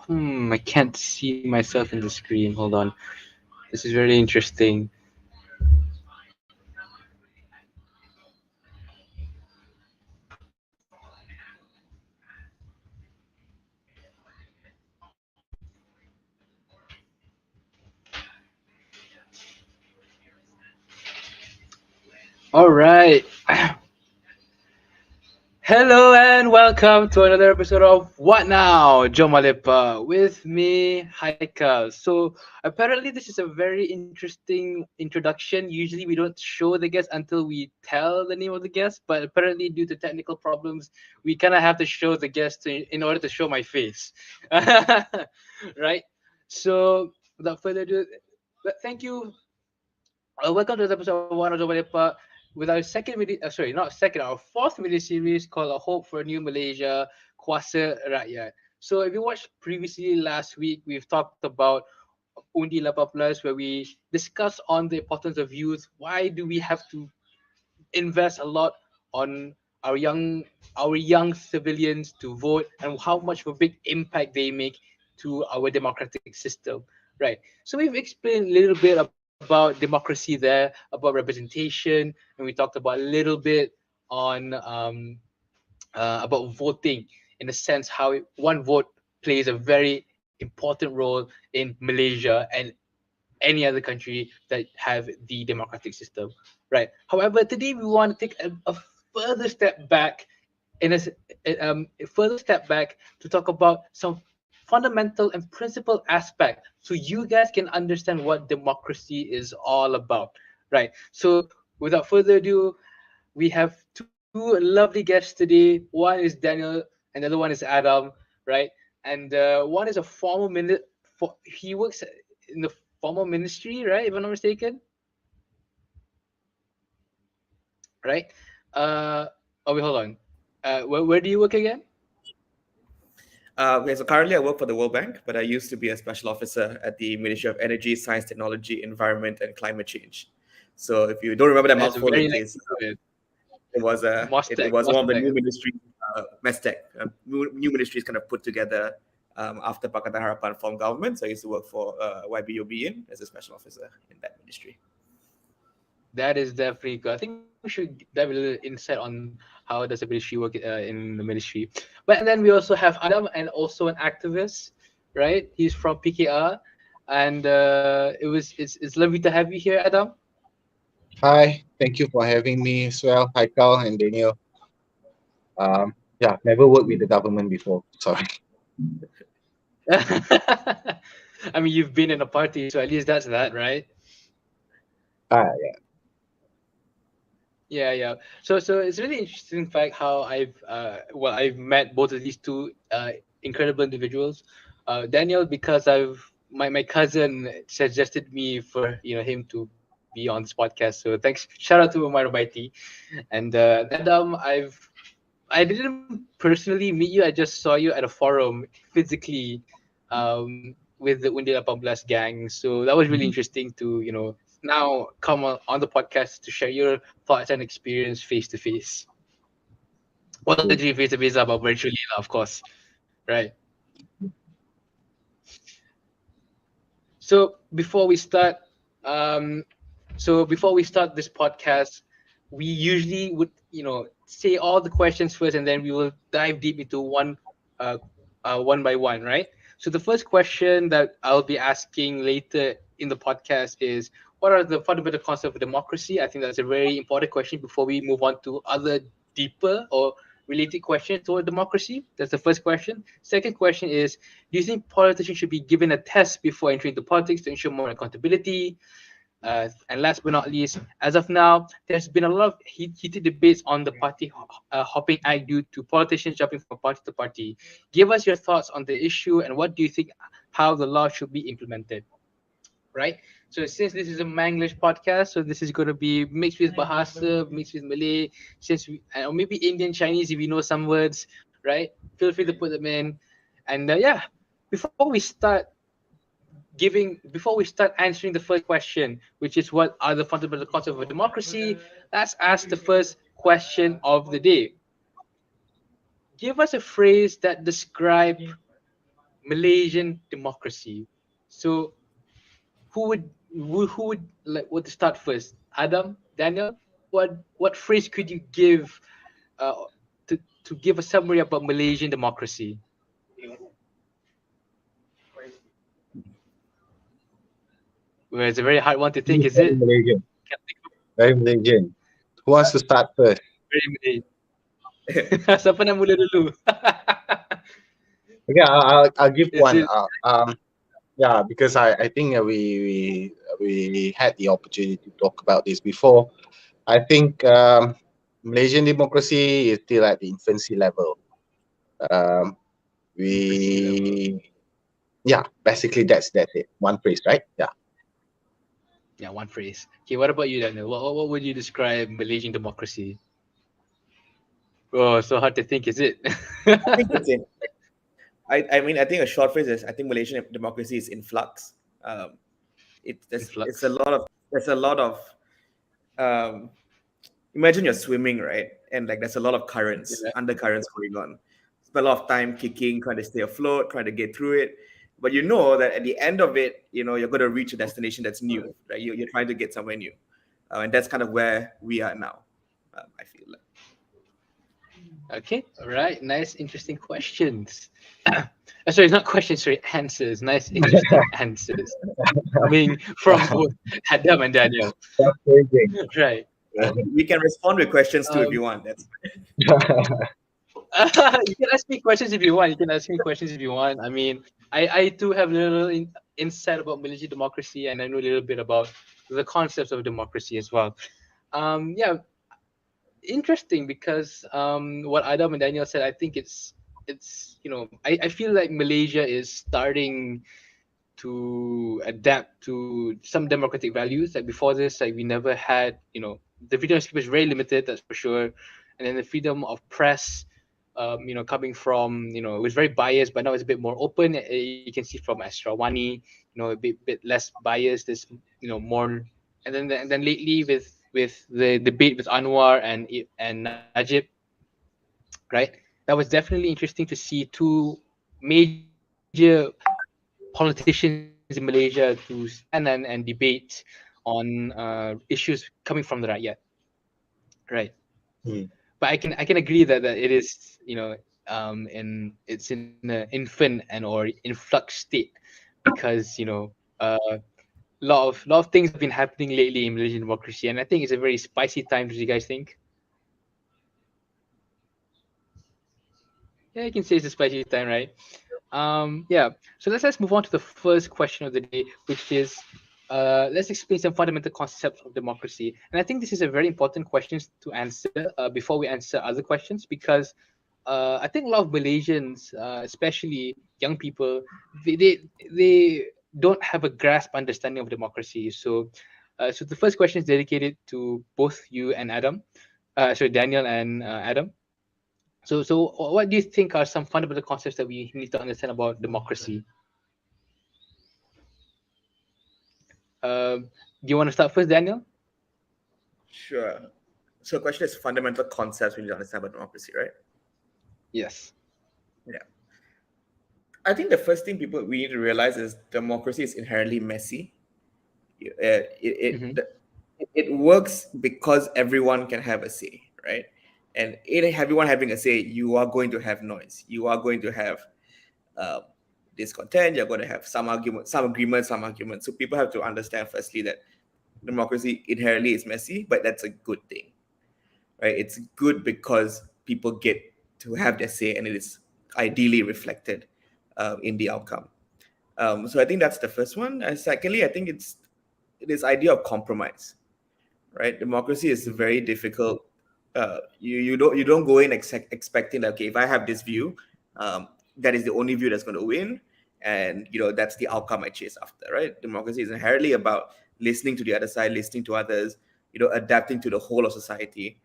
I can't see myself in the screen. Hold on. This is very interesting. All right. Hello and welcome to another episode of What Now, Jom Ah Lepak, with me, Haikal. So apparently this is a very interesting introduction. Usually we don't show the guest until we tell the name of the guest, but apparently due to technical problems, we kind of have to show the guest in order to show my face. Right? So without further ado, thank you. Welcome to the episode of One of Lepak with our second sorry, not second, our fourth mini series called A Hope for a New Malaysia, Kuasa Rakyat. So if you watched previously last week, we've talked about Undi 18 where we discussed on the importance of youth. Why do we have to invest a lot on our young civilians to vote and how much of a big impact they make to our democratic system, right? So we've explained a little bit about democracy there, about representation, and we talked about a little bit on about voting in the sense how one vote plays a very important role in Malaysia and any other country that have the democratic system, right? However, today we want to take a further step back a further step back to talk about some fundamental and principal aspect so you guys can understand what democracy is all about, right? So without further ado, we have two lovely guests today. One is Daniel, and the other one is Adam, right? And one is a former he works in the former ministry, right? If I'm not mistaken, right? Uh, oh wait, hold on. Where do you work again? Okay, so currently I work for the World Bank, but I used to be a special officer at the Ministry of Energy, Science, Technology, Environment, and Climate Change. So if you don't remember that That's a mouthful, very in nice case word. it Mostek, was one of the Mostek. new ministries, MESTEC, new ministries kind of put together after Pakatan Harapan formed government. So I used to work for YBUB as a special officer in that ministry. That is definitely good. I think we should dive a little insight on how does the ministry work in the ministry. But and then we also have Adam and also an activist, right? He's from PKR, and it's lovely to have you here, Adam. Hi, thank you for having me as well, Haikal and Daniel. Yeah, never worked with the government before. Sorry. I mean, you've been in a party, so at least that's that, right? Yeah. Yeah. So it's really interesting fact how I've met both of these two incredible individuals. Daniel, because my cousin suggested me for him to be on this podcast. So thanks, shout out to Umar Baiti. And Adam, I didn't personally meet you. I just saw you at a forum physically with the Undi 18 gang. So that was really Mhm. interesting to now come on the podcast to share your thoughts and experience face to face. Well, Cool. literally face to face, but virtually, lah, of course, right? So before we start, um, before we start this podcast, we usually would say all the questions first, and then we will dive deep into uh, one by one, right? So the first question that I'll be asking later in the podcast is, what are the fundamental concepts of democracy? I think that's a very important question before we move on to other deeper or related questions toward democracy. That's the first question. Second question is, do you think politicians should be given a test before entering into politics to ensure more accountability? And last but not least, as of now, there's been a lot of heated debates on the party hopping act due to politicians jumping from party to party. Give us your thoughts on the issue and what do you think how the law should be implemented, right? So since this is a Manglish podcast, so this is going to be mixed with Bahasa, mixed with Malay, or maybe Indian Chinese if you know some words, right? Feel free to put them in. And yeah, before we start before we start answering the first question, which is what are the fundamental concepts of a democracy, let's ask the first question of the day. Give us a phrase that describe Malaysian democracy. So who would like what to start first? Adam, Daniel, what phrase could you give uh, to give a summary about Malaysian democracy? Well, it's a very hard one to think, is Very it? Malaysian. Can't think of Very Malaysian. Who wants to start first? very Malaysian. Siapa nak mula dulu? Okay, I'll give Is one. it Yeah, because I think we had the opportunity to talk about this before. I think Malaysian democracy is still at the infancy level. Um, infancy level? yeah, basically that's it. One phrase, right? Yeah. Yeah, one phrase. Okay, what about you, Daniel? What would you describe Malaysian democracy? Oh, so hard to think, is it? I think it's in. I mean, I think a short phrase is I think Malaysian democracy is in flux. It's a Influx. lot of um, imagine you're swimming, right? And like there's a lot of currents, Yeah. undercurrents going on. Spend a lot of time kicking, trying to stay afloat, trying to get through it. But you know that at the end of it, you're going to reach a destination that's new, right? You're trying to get somewhere new. And that's kind of where we are now, I feel like. Okay, all right. Nice, interesting questions. Sorry, not questions, sorry, answers. Nice, interesting answers coming from both Adam and Daniel. That's amazing. Right. We can respond with questions too if Um, you want. That's you can ask me questions if you want. You can ask me questions if you want. I mean, I too have a little insight about Malaysian democracy, and I know a little bit about the concepts of democracy as well. Yeah, interesting because what Adam and Daniel said, I think it's I feel like Malaysia is starting to adapt to some democratic values. Like before this, like we never had, the freedom of speech was very limited, that's for sure. And then the freedom of press, coming from, it was very biased, but now it's a bit more open. You can see from Astrawani, a bit less biased. There's, more. And then lately with the debate with Anwar and Najib, right? That was definitely interesting to see two major politicians in Malaysia to stand and debate on issues coming from the rakyat, right? Hmm. But I can agree that it is it's in an infant and or in flux state because lot of things have been happening lately in Malaysian democracy, and I think it's a very spicy time. Do you guys think? Yeah, I can say it's a spicy time, right? Yeah. So let's move on to the first question of the day, which is let's explain some fundamental concepts of democracy. And I think this is a very important question to answer before we answer other questions because I think a lot of Malaysians, especially young people, they don't have a grasp understanding of democracy. So the first question is dedicated to both you and Adam. Sorry, Daniel and Adam. So what do you think are some fundamental concepts that we need to understand about democracy? Do you want to start first, Daniel? sure. So the question is fundamental concepts we need to understand about democracy, right? Yes. Yeah. I think the first thing we need to realize is democracy is inherently messy. Mm-hmm. It works because everyone can have a say, right? And everyone having a say, you are going to have noise. You are going to have uh, discontent. You're going to have some argument, some agreement, some argument. So people have to understand firstly that democracy inherently is messy, but that's a good thing, right? It's good because people get to have their say, and it is ideally reflected in the outcome. So I think that's the first one. And secondly, I think it's this idea of compromise, right? Democracy is very difficult. You don't go in expecting that, okay, if I have this view, that is the only view that's going to win, and that's the outcome I chase after, right? Democracy is inherently about listening to the other side, listening to others, adapting to the whole of society,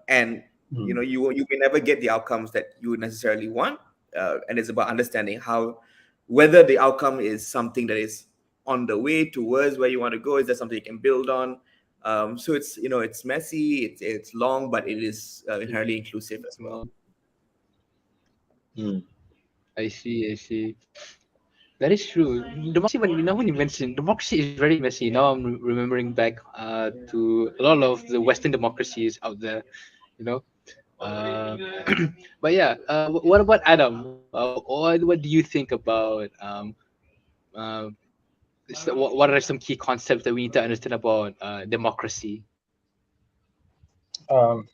and Hmm. you may never get the outcomes that you would necessarily want, and it's about understanding how whether the outcome is something that is on the way towards where you want to go. Is there something you can build on? So it's messy, it's long, but it is inherently inclusive as well. Hmm. I see. I see. That is true. Democracy, when you mentioned democracy, is very messy. Now I'm remembering back to a lot of the Western democracies out there. You know. Uh, but yeah, what about Adam? What do you think about uh, what are some key concepts that we need to understand about democracy? Um,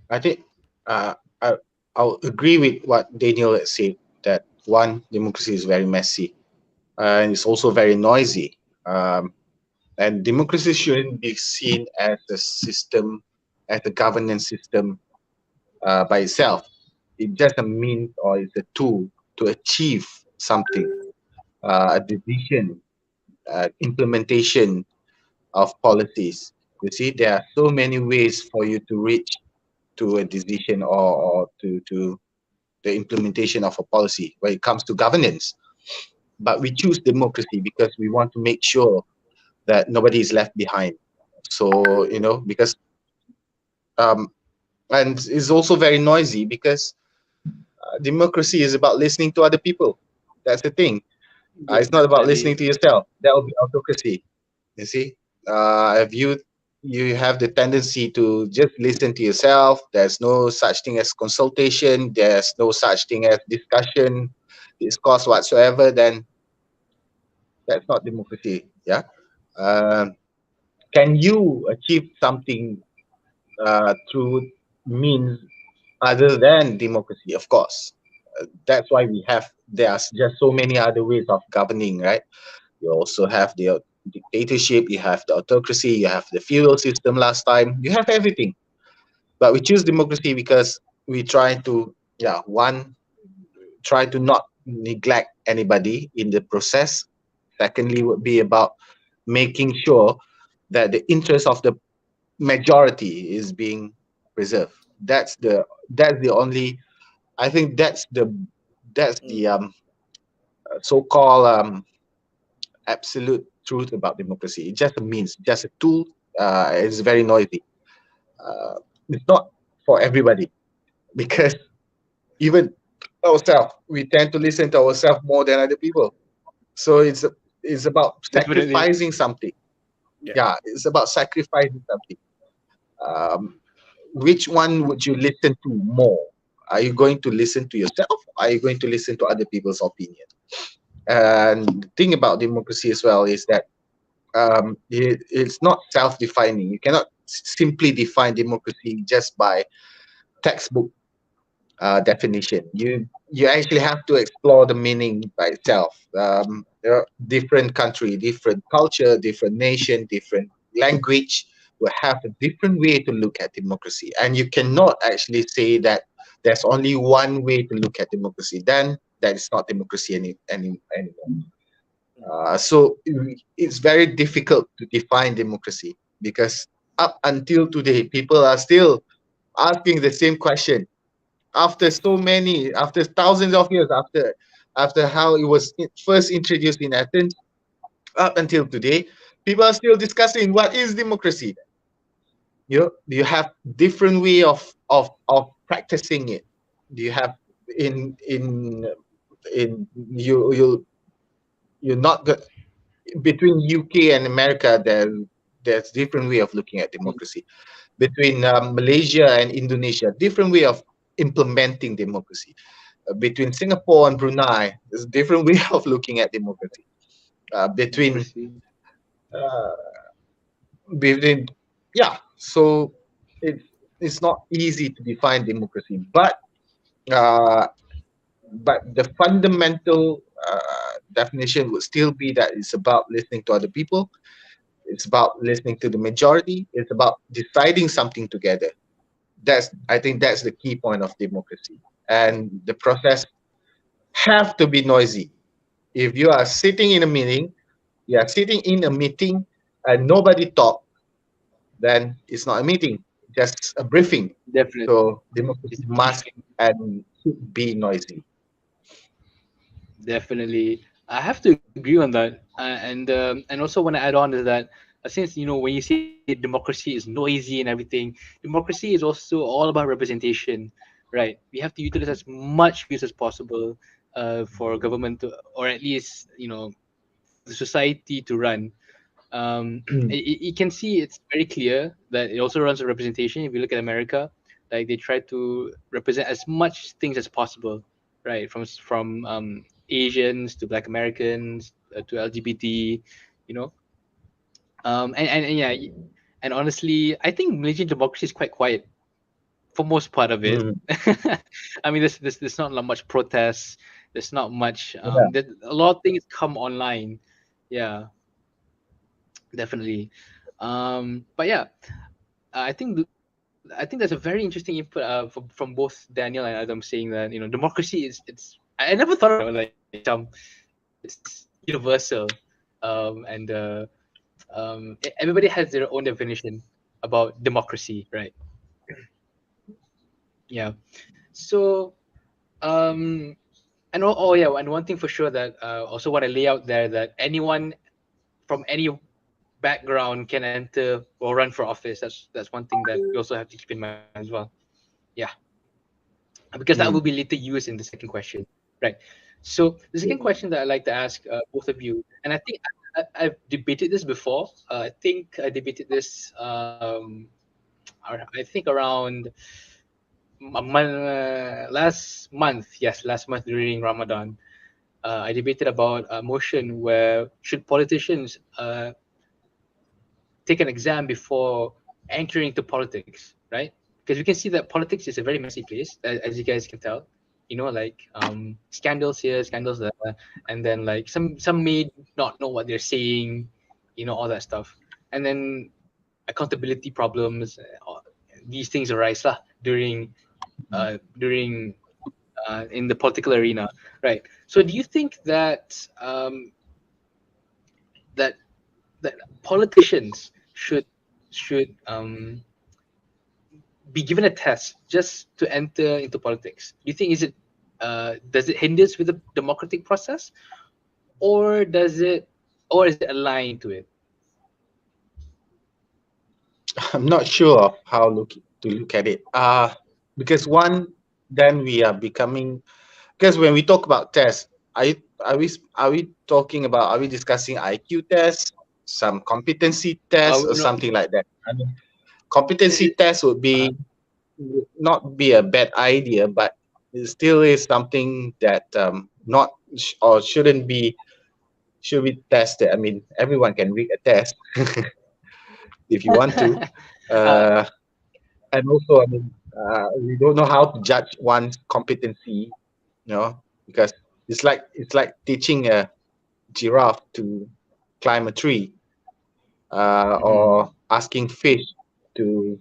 I think uh, I, I'll agree with what Daniel had said, that one, democracy is very messy, and it's also very noisy. Um, and democracy shouldn't be seen as a system, as a governance system by itself. It's just a means, or it's a tool to achieve something, a decision, implementation of policies. You see, there are so many ways for you to reach to a decision, or to the implementation of a policy when it comes to governance. But we choose democracy because we want to make sure that nobody is left behind. So, because um, and it's also very noisy because democracy is about listening to other people. That's the thing. It's not about listening to Definitely. yourself. That will be autocracy. You see, if you have the tendency to just listen to yourself, there's no such thing as consultation. There's no such thing as discussion, discourse whatsoever. Then that's not democracy. Yeah. Um, can you achieve something through means other than democracy? Of course. That's why there's just so many other ways of governing, right? You also have the dictatorship, you have the autocracy, you have the feudal system last time, you have everything. But we choose democracy because we try to, yeah, one, try to not neglect anybody in the process. Secondly, would be about making sure that the interest of the majority is being preserved. That's the only. I think that's the Mm, so-called absolute truth about democracy. It's just a means, just a tool. It's very noisy. Uh, it's not for everybody because even ourselves, we tend to listen to ourselves more than other people. So it's about Definitely. sacrificing something. yeah. Yeah, it's about sacrificing something. Um, which one would you listen to more? Are you going to listen to yourself? Are you going to listen to other people's opinion? And the thing about democracy as well is that it's not self-defining. You cannot simply define democracy just by textbook definition. You actually have to explore the meaning by itself. There are different country, different culture, different nation, different language will have a different way to look at democracy, and you cannot actually say that there's only one way to look at democracy. Then that is not democracy anymore. So it's very difficult to define democracy because up until today, people are still asking the same question after thousands of years after how it was first introduced in Athens up until today. People are still discussing what is democracy. You have different way of practicing it. You have in you're not go- between UK and America. There's different way of looking at democracy. Between Malaysia and Indonesia, different way of implementing democracy. Between Singapore and Brunei, there's a different way of looking at democracy. Between Democracy. uh, between yeah, so it's it's not easy to define democracy, uh, but the fundamental definition would still be that it's about listening to other people. It's about listening to the majority. It's about deciding something together. I think that's the key point of democracy. And the process have to be noisy. If you are sitting in a meeting, you are sitting in a meeting and nobody talk, then it's not a meeting, just a briefing. Definitely. So democracy It's must and should be noisy. definitely. I have to agree on that. And also want to add on is that since when you say democracy is noisy and everything, democracy is also all about representation. right? We have to utilize as much resources as possible for government to, or at least, for the society to run. You can see it's very clear that it also runs a representation. If you look at America, like they try to represent as much things as possible, right? From Asians to Black Americans to LGBT, you know. And yeah, and honestly, I think Malaysian democracy is quite quiet for most part of it. Mm. I mean, there's not much protests. There's not much. Yeah. A lot of things come online. Yeah, definitely. But yeah, I think that's a very interesting input from both Daniel and Adam, saying that democracy it's. I never thought about it like it's universal, and everybody has their own definition about democracy, right? Yeah. So um, and yeah, and one thing for sure that also want to lay out there, that anyone from any background can enter or run for office. That's one thing that we also have to keep in mind as well. Yeah, because that will be Mm. later used in the second question, right? So the second question that I like to ask both of you, and I think I've debated this before. I think I debated this. I think around last month. Yes, last month during Ramadan. I debated about a motion where should politicians take an exam before entering into politics, right? Because we can see that politics is a very messy place, as you guys can tell. Like scandals here, scandals there, and then like some may not know what they're saying, all that stuff, and then accountability problems. These things arise lah during in the political arena, right? So do you think that that that politicians should be given a test just to enter into politics? Do you think does it hinders with the democratic process, or is it aligned to it? I'm not sure of how to look at it. Because one, then we are becoming, because when we talk about tests, are we discussing IQ tests, some competency tests, or No, something like that? I mean, it, competency it, test uh, would not be a bad idea, but it still is something that not or should be tested. I mean, everyone can read a test if you want to. uh, Uh, and also, I mean, we don't know how to judge one's competency, because it's like teaching a giraffe to climb a tree, mhm, or asking fish to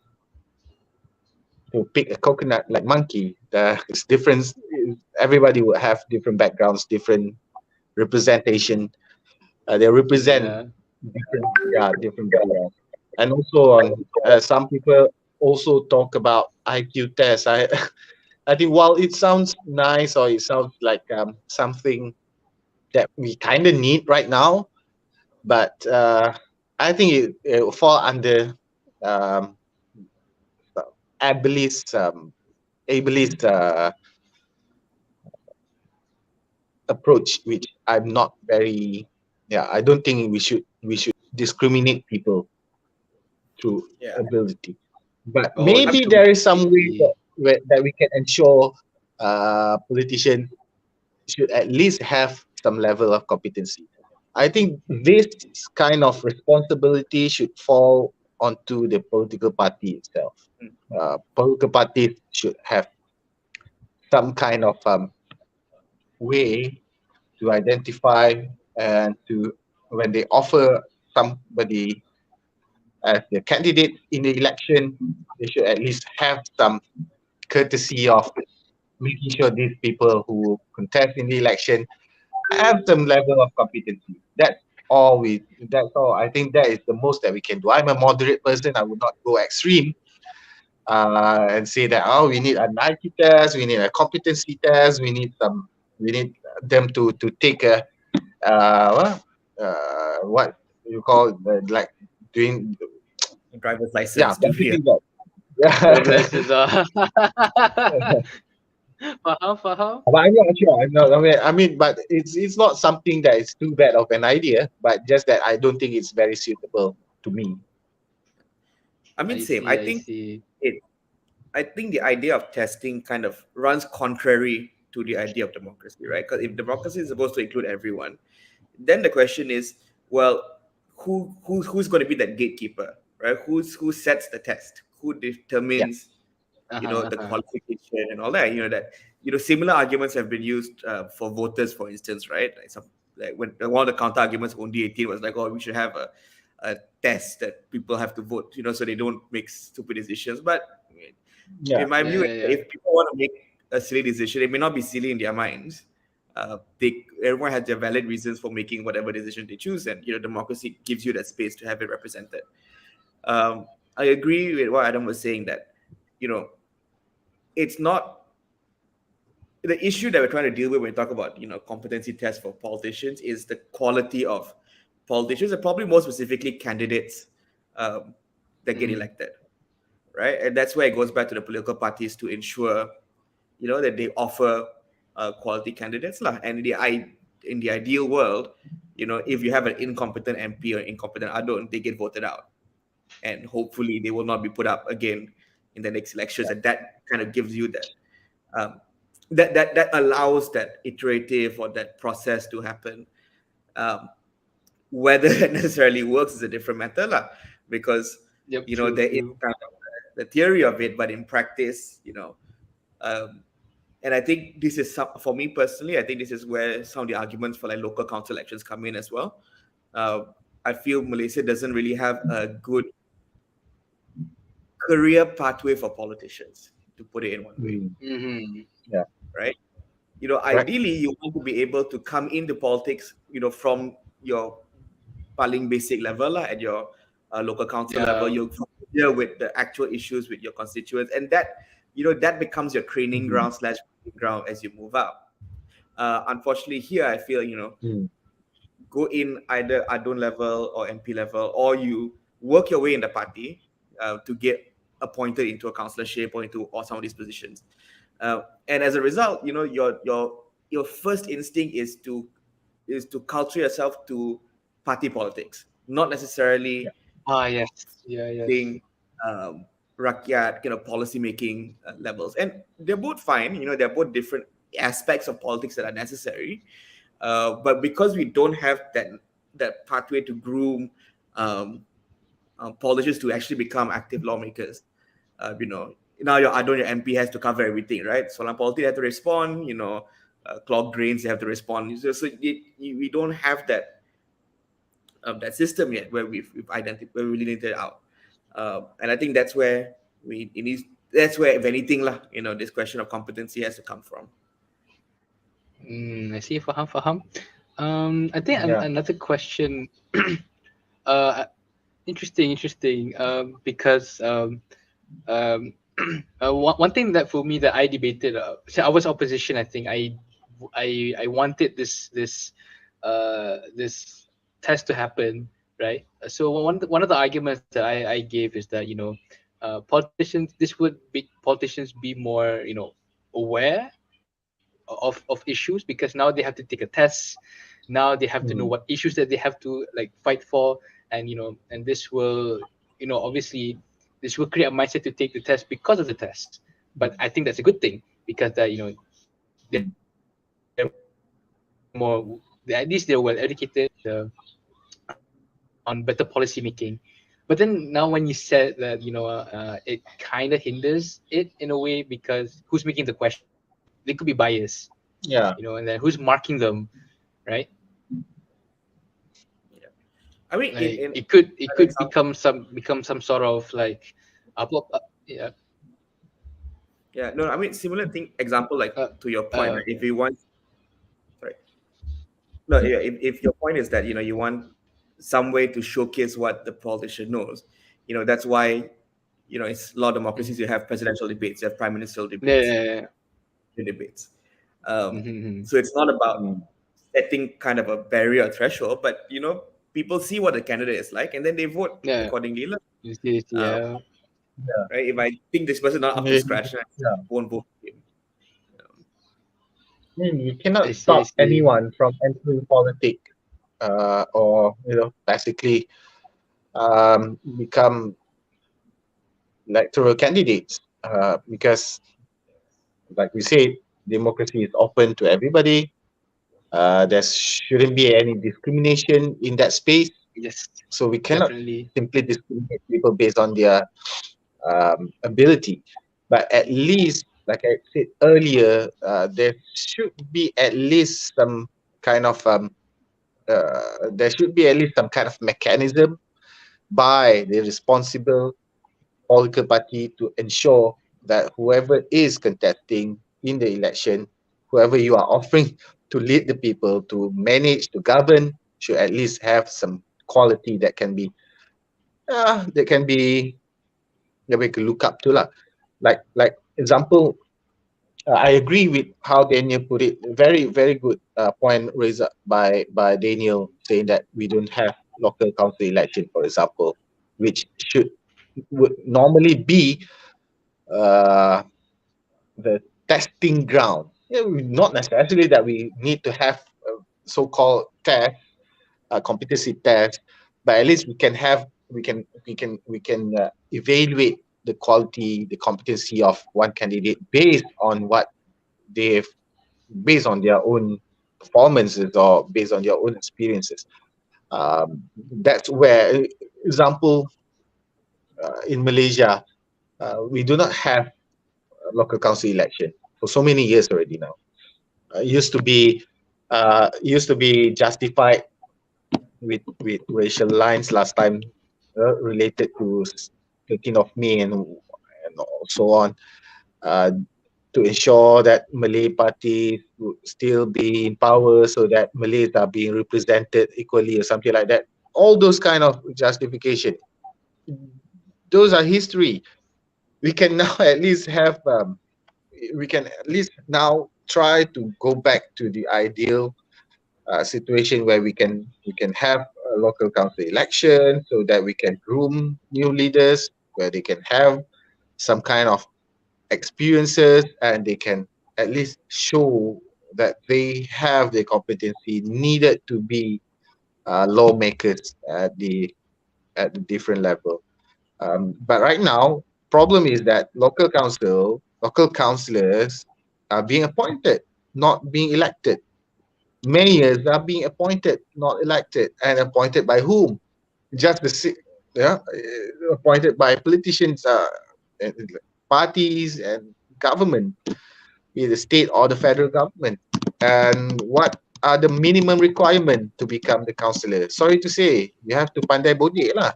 pick a coconut like monkey. It's different. Everybody would have different backgrounds, different representation. They represent yeah, different backgrounds. And also, some people also talk about IQ tests. I think while it sounds nice, or it sounds like something that we kind of need right now, but I think it will fall under um, ableist ableist approach, which I'm not very. Yeah, I don't think we should discriminate people through Yeah. ability, but oh, maybe there is some way absolutely. that we can ensure politicians should at least have some level of competency. I think this kind of responsibility should fall onto the political party itself. Political parties should have some kind of way to identify, and to, when they offer somebody as the candidate in the election, they should at least have some courtesy of making sure these people who contest in the election have some level of competency. That's all. I think that is the most that we can do. I'm a moderate person. I would not go extreme, and say that, oh, we need a Nike test, we need a competency test, we need them to take a what you call it, like doing, Driver's yeah, license to basically yeah. that. God bless us all. Faham. But I'm not sure. I'm not. But it's not something that is too bad of an idea. But just that I don't think it's very suitable to me. I mean, I same. see, I see. I think the idea of testing kind of runs contrary to the idea of democracy, right? Because if democracy is supposed to include everyone, then the question is, well, who's going to be that gatekeeper, right? Who sets the test? Who Yeah. determines, Uh-huh, the uh-huh. qualification and all that? Similar arguments have been used for voters, for instance, right? Like when one of the counter arguments on D18 was like, oh, we should have a test that people have to vote, so they don't make stupid decisions. But Yeah. in my view, Yeah. if people want to make a silly decision, it may not be silly in their minds. Everyone has their valid reasons for making whatever decision they choose, and democracy gives you that space to have it represented. I agree with what Adam was saying, that it's not the issue that we're trying to deal with when we talk about competency tests for politicians is the quality of politicians, and probably more specifically candidates that get Mhm. elected, right? And that's where it goes back to the political parties to ensure that they offer quality candidates lah. And in the ideal world, if you have an incompetent MP or incompetent adon, they get voted out, and hopefully they will not be put up again in the next elections. And that kind of gives you um, that allows that iterative or that process to happen. Whether it necessarily works is a different matter lah, because Yep, there is true. kind of the theory of it, but in practice, um, and I think this is for me personally, I think this is where some of the arguments for like local council elections come in as well. I feel Malaysia doesn't really have a good career pathway for politicians, to put it in one way, Mm. Mm-hmm. Yeah. right? Correct. Ideally, you want to be able to come into politics, from your paling basic level lah, at your local council level. Yeah. You're familiar with the actual issues with your constituents, and that becomes your training Mhm. ground as you move up. Unfortunately, here I feel Mm. go in either adon level or MP level, or you work your way in the party to get appointed into a councillorship or some of these positions. And as a result, your first instinct is to culture yourself to party politics, not Yeah. necessarily Ah, yes. Yeah, yes. being rakyat policy making levels. And they're both fine. They're both different aspects of politics that are necessary. But because we don't have that pathway to groom politicians to actually become active lawmakers, now your MP has to cover everything, right? Soalan politik have to respond, clock drains they have to respond. We don't have that system yet where we've identified, where we delineated out. And I think that's where that's where, if anything lah, this question of competency has to come from. I see. Faham. I think Yeah. another question. uh, interesting. Because um, one thing that for me that I debated. So I was opposition. I think I wanted this test to happen, right? So one of the arguments that I gave is that politicians, this would be politicians be more aware of issues, because now they have to take a test. Now they have to know Mm. what issues that they have to like fight for, and and this will obviously this will create a mindset to take the test because of the test. But I think that's a good thing, because that they're more, at least they're well educated on better policy making. But then now when you said that it kind of hinders it in a way, because who's making the questions? They could be biased, Yeah. and then who's marking them, right? Yeah. I mean, Like in it could an example, become some sort of like yeah yeah, no, I mean, similar thing example, like to your point, right? If okay. you want, sorry, no, yeah, if your point is that you want some way to showcase what the politician knows, that's why it's a lot of democracies. Mhm. You have presidential debates, you have prime ministerial Yeah, debates, yeah, yeah. debates. Um, Mhm. so it's not about Mm. setting kind of a barrier or threshold, but people see what the candidate is like, and then they vote Yeah, accordingly lah. you see, Um, yeah. Yeah. right? If I think this person not up to Yeah. scratch, then Yeah. I won't vote for him. You I cannot see, I stop see. anyone from entering politics, or basically become electoral candidates, because, like we said, democracy is open to everybody. There shouldn't be any discrimination in that space, Yes, so we cannot definitely. simply discriminate people based on their ability. But at least, like I said earlier, there should be at least some kind of there should be at least some kind of mechanism by the responsible political party to ensure that whoever is contesting in the election, whoever you are offering to lead the people, to manage, to govern, should at least have some quality that can be that we can look up to lah. Like example, I agree with how Daniel put it. Very very good point raised up by Daniel, saying that we don't have local council election, for example, which would normally be uh, the testing ground. Not necessarily that we need to have so-called test, competency test, but at least we can evaluate the quality, the competency of one candidate based on what they've based on their own performances or based on their own experiences. That's where, example, in Malaysia, we do not have a local council election for so many years already now. Used to be justified with racial lines last time, related to 13th of May and so on, uh, to ensure that Malay parties would still be in power, so that Malays are being represented equally or something like that. All those kind of justification, those are history. We can now at least have we can at least now try to go back to the ideal situation where we can have a local council election, so that we can groom new leaders, where they can have some kind of experiences, and they can at least show that they have the competency needed to be lawmakers at the different level. But right now, problem is that local councillors are being appointed, not being elected. Mayors are being appointed, not elected, and appointed by whom? Just appointed by politicians, and parties, and government, be it the state or the federal government. And what are the minimum requirement to become the councillor? Sorry to say, you have to pandai bodek lah.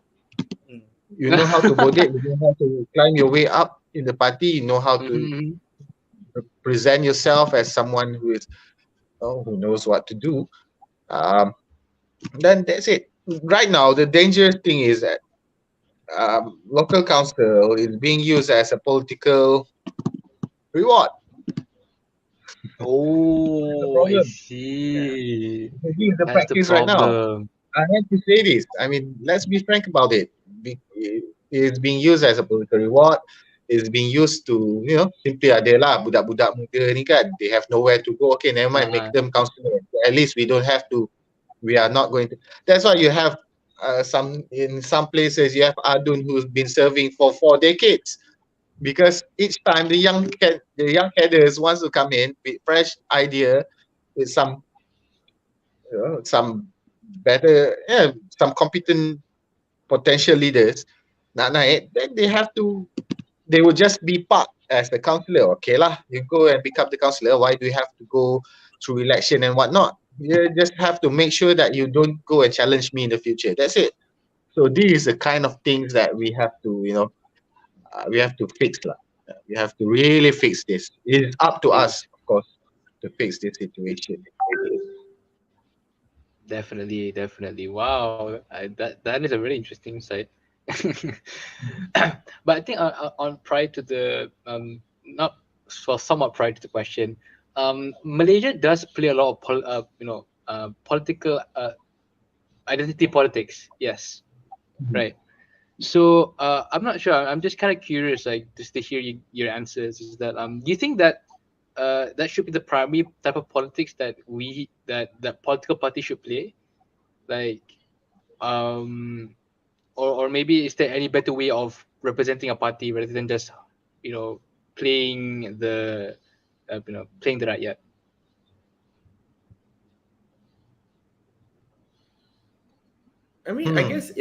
Mm. You know how to bodek, you know how to climb your way up in the party, you know how to Mhm. present yourself as someone who knows what to do. Um, then that's it. Right now, the dangerous thing is that local council is being used as a political reward. That's the Oh, I problem. Yeah. see. This is the That's the practice right now. problem. I have to say this. I mean, let's be frank about it. It's being used as a political reward. It's being used to, simply ada lah budak-budak muda ni kan. They have nowhere to go. Okay, never mind, make Uh-huh. them councillor. At least we don't have to. We are not going to. That's why you have some places you have Adun who's been serving for 4 decades, because each time the young cadres wants to come in with fresh idea, with some better, some competent potential leaders nak naik, then they will just be parked as the councillor. Okay lah, you go and become the councillor. Why do you have to go through election and whatnot? You just have to make sure that you don't go and challenge me in the future. That's it. So these are the kind of things that we have to, we have to fix lah. We have to really fix this. It is up to us, Yes, of course, to fix this situation. definitely, definitely. Wow, that is a very interesting insight. But I think on prior to the not so somewhat prior to the question, Malaysia does play a lot of political identity politics. Yes, Mhm. right. So I'm not sure. I'm just kind of curious, like just to hear your answers. Is that do you think that that should be the primary type of politics that that political party should play? Like um or maybe is there any better way of representing a party rather than just you know playing the playing the rakyat? I mean, I Hmm. guess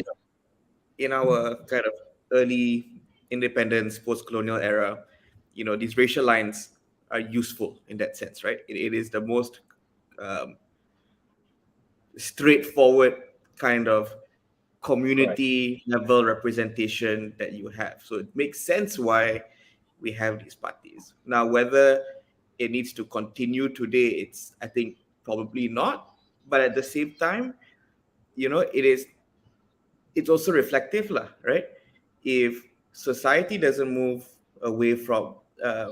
in our kind of early independence, post-colonial era, these racial lines are useful in that sense, right? It is the most um, straightforward kind of Correct. community level representation that you have. So it makes sense why we have these parties. Now, whether it needs to continue today, it's I think probably not. But at the same time, it's also reflective, lah, right? If society doesn't move away from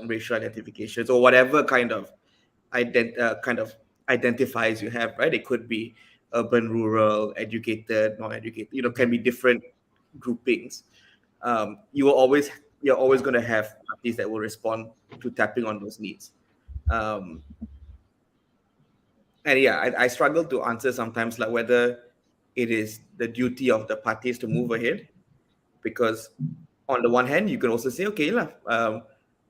racial identifications or whatever kind of identifies you have, right? It could be urban, rural, educated, non-educated. Can be different groupings. You're always going to have parties that will respond to tapping on those needs. Um, and yeah, I struggle to answer sometimes like whether it is the duty of the parties to move ahead, because on the one hand you can also say okay lah,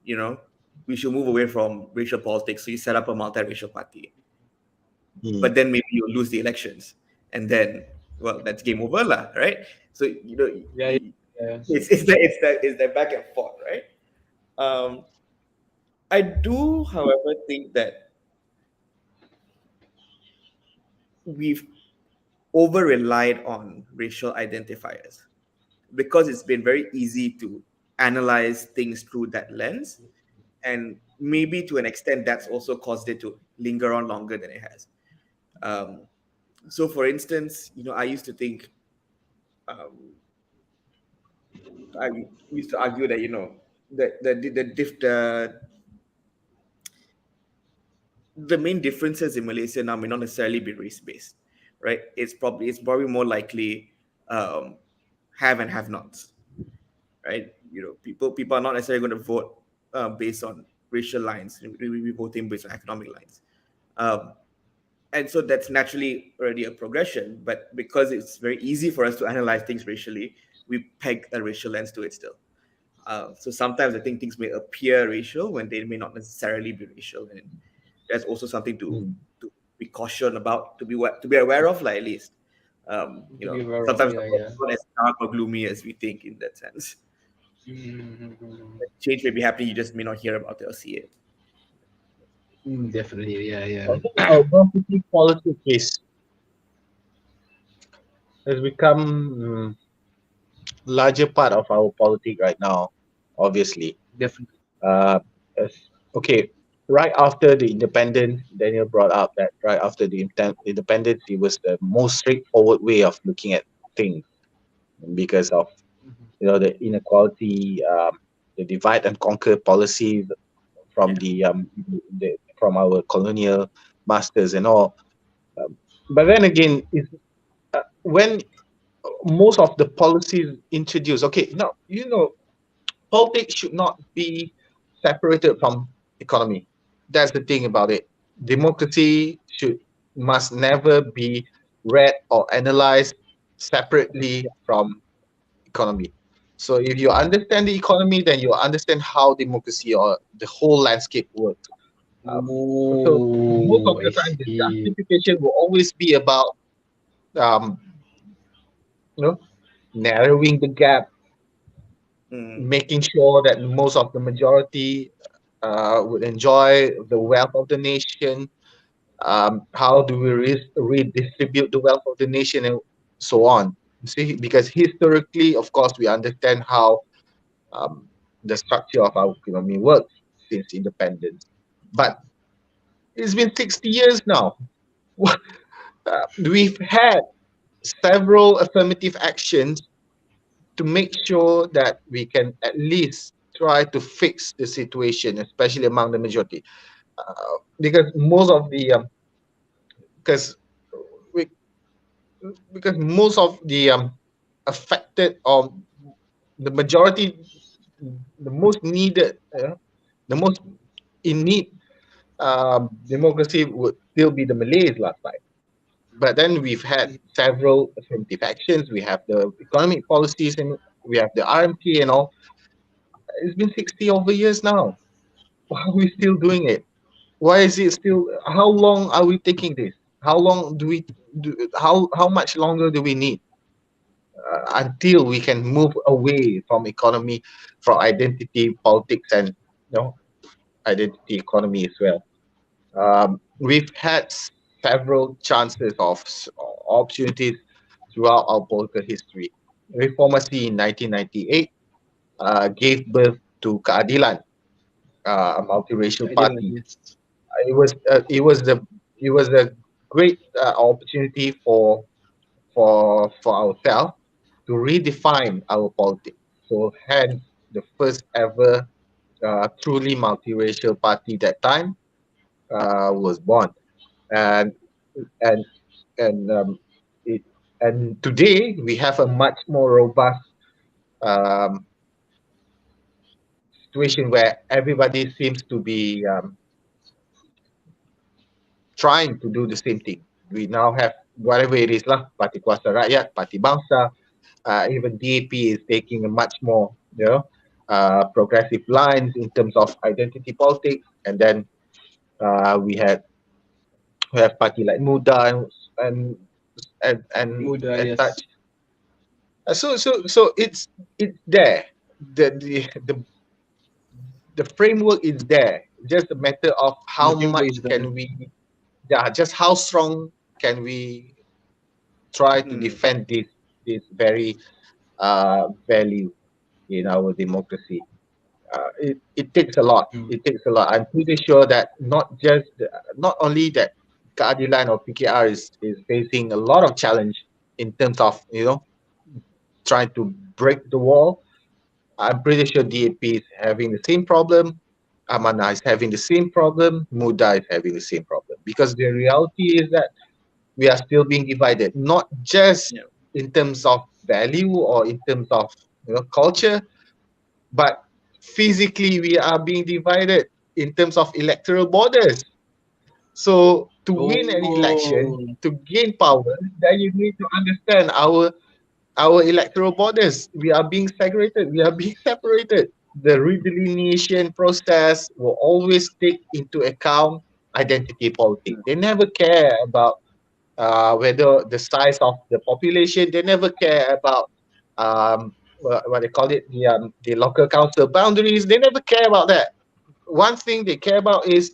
you know we should move away from racial politics, so you set up a multiracial party, Hmm. but then maybe you lose the elections, and then well, that's game over lah, right? So Yeah, yeah. it's that back and forth, right? um I do however think that we've over relied on racial identifiers because it's been very easy to analyze things through that lens, and maybe to an extent that's also caused it to linger on longer than it has. um, so for instance, I used to think, I used to argue that the main differences in Malaysia now may not necessarily be race based, right? It's probably more likely have and have nots, right? People are not necessarily going to vote based on racial lines. We be voting based on economic lines, um, and so that's naturally already a progression. But because it's very easy for us to analyze things racially, we peg a racial lens to it still. So sometimes I think things may appear racial when they may not necessarily be racial, and that's also something Hmm. to be cautioned about, to be aware of, like at least. To be aware of, Sometimes the yeah, world yeah. is not as dark or gloomy as we think in that sense. Mm-hmm. Change may be happening, you just may not hear about it or see it. Definitely, yeah, I yeah. think our identity politics has become larger part of our politics right now. Obviously, Definitely. uh, okay. Right after the independence, Daniel brought up that right after the independence, it was the most straightforward way of looking at things because of the inequality, the divide and conquer policy from Yeah. from our colonial masters and all. Um, but then again, when most of the policies introduced, okay, now politics should not be separated from economy. That's the thing about it. Democracy must never be read or analyzed separately from economy. So if you understand the economy, then you understand how democracy or the whole landscape works. Um, so most of Oh, I the time, the see. justification will always be about um, you know narrowing the gap, Mm, making sure that most of the majority would enjoy the wealth of the nation. How do we redistribute the wealth of the nation and so on? See, because historically, of course, we understand how um, the structure of our economy works since independence. But it's been 60 years now. We've had several affirmative actions to make sure that we can at least try to fix the situation, especially among the majority. Because most of the because we, because most of the affected or the majority, the most needed, the most in need democracy would still be the Malays last time. But then we've had several affirmative actions. We have the economic policies and we have the RMT and all. It's been 60 over years now. Why are we still doing it? Why is it still? How long are we taking this? How long do we do? How much longer do we need until we can move away from economy, from identity politics, and identity economy as well? We've had several chances of opportunities throughout our political history. Reformasi in 1998 gave birth to Keadilan, a multiracial Keadilan, party. yes. It was a great opportunity for ourselves to redefine our politics. So hence the first ever truly multiracial party that time was born, and and and it, and today we have a much more robust um, situation where everybody seems to be trying to do the same thing. We now have whatever it is lah, Parti Kuasa Rakyat, Parti Bangsa, even DAP is taking a much more progressive lines in terms of identity politics, and then we have party like Muda and Muda, and yes. such. So it's there. The framework is there. Just a matter of how The framework much is there. can we, yeah, just how strong can we try to Mm. defend this very value in our democracy. It takes a lot. Mm. It takes a lot. I'm pretty sure that not only that Keadilan or PKR is facing a lot of challenge in terms of trying to break the wall. I'm pretty sure DAP is having the same problem. Amanah is having the same problem. Muda is having the same problem. Because the reality is that we are still being divided, not just Yeah. in terms of value or in terms of culture, but physically we are being divided in terms of electoral borders. So to win an election, Oh, to gain power, then you need to understand our electoral borders. We are being segregated. We are being separated. The redelineation process will always take into account identity politics. They never care about whether the size of the population. They never care about what they call it, the local council boundaries. They never care about that. One thing they care about is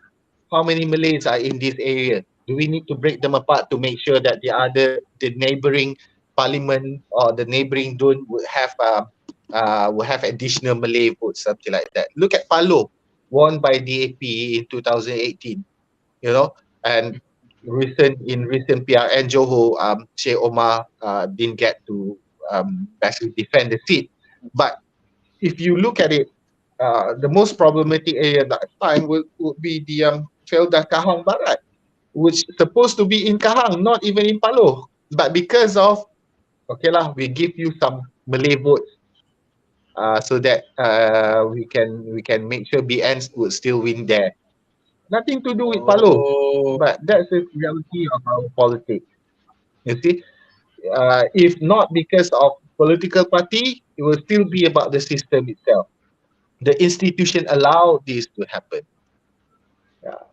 how many Malays are in this area. Do we need to break them apart to make sure that the neighboring parliament or the neighboring dun would have additional Malay votes, something like that. Look at Palo, won by DAP in 2018. And recent PRN Johor, Sheikh Omar didn't get to actually defend the seat. But if you look at it, the most problematic area at that time would be the Felda Kahang Barat, which supposed to be in Kahang, not even in Palo. But because of, okay lah, we give you some Malay votes so that we can make sure BN would still win there. Nothing to do with Palo, oh, but that's the reality of our politics. You see, if not because of political party, it will still be about the system itself. The institution allow this to happen. Yeah.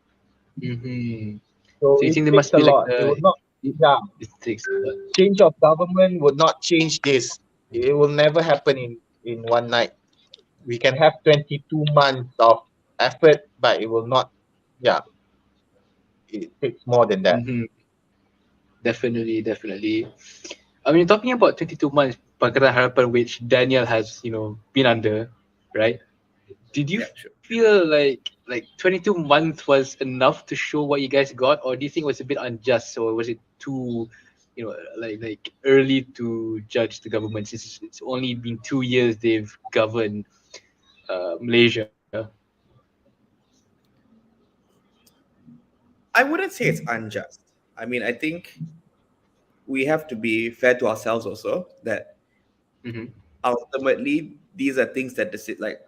mm-hmm. So So you it think there takes must a be like lot. It a would not. Yeah. it takes a lot. Change of government would not change this. It will never happen in one night. We can have 22 months of effort, but it will not. Yeah. It takes more than that. Mm-hmm. Definitely, definitely. I mean, talking about 22 months, Pakatan Harapan, which Daniel has, been under, right? Did you Yeah, sure. feel like 22 months was enough to show what you guys got, or do you think it was a bit unjust, or was it too, like early to judge the government since it's only been 2 years they've governed Malaysia? I wouldn't say it's unjust. I mean, I think we have to be fair to ourselves also that Mm-hmm. ultimately these are things that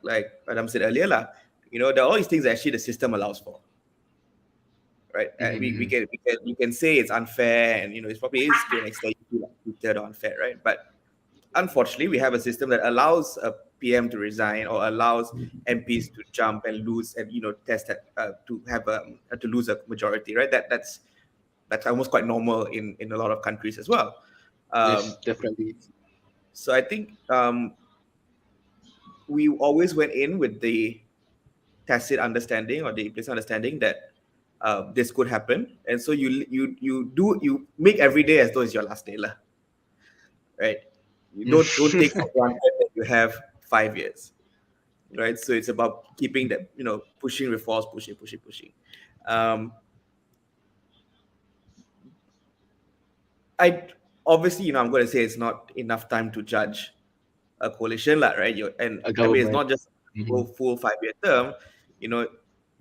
like Adam said earlier, lah. There are all these things that actually the system allows for, right? We Mhm. can say it's unfair, and it probably is to an extent treated unfair, right? But unfortunately, we have a system that allows a PM to resign or allows MPs to jump and lose, and test to have to lose a majority, right? That's almost quite normal in a lot of countries as well. Yes, Um, definitely. so I think we always went in with the tacit understanding or the implicit understanding that this could happen, and so you make every day as though it's your last day, lah, right? You don't take for granted that you have 5 years, right? So it's about keeping that, pushing reforms, pushing. Um, I obviously, I'm going to say it's not enough time to judge a coalition, lah, right? And A I mean, it's government. not just a Mhm. full 5-year term. You know,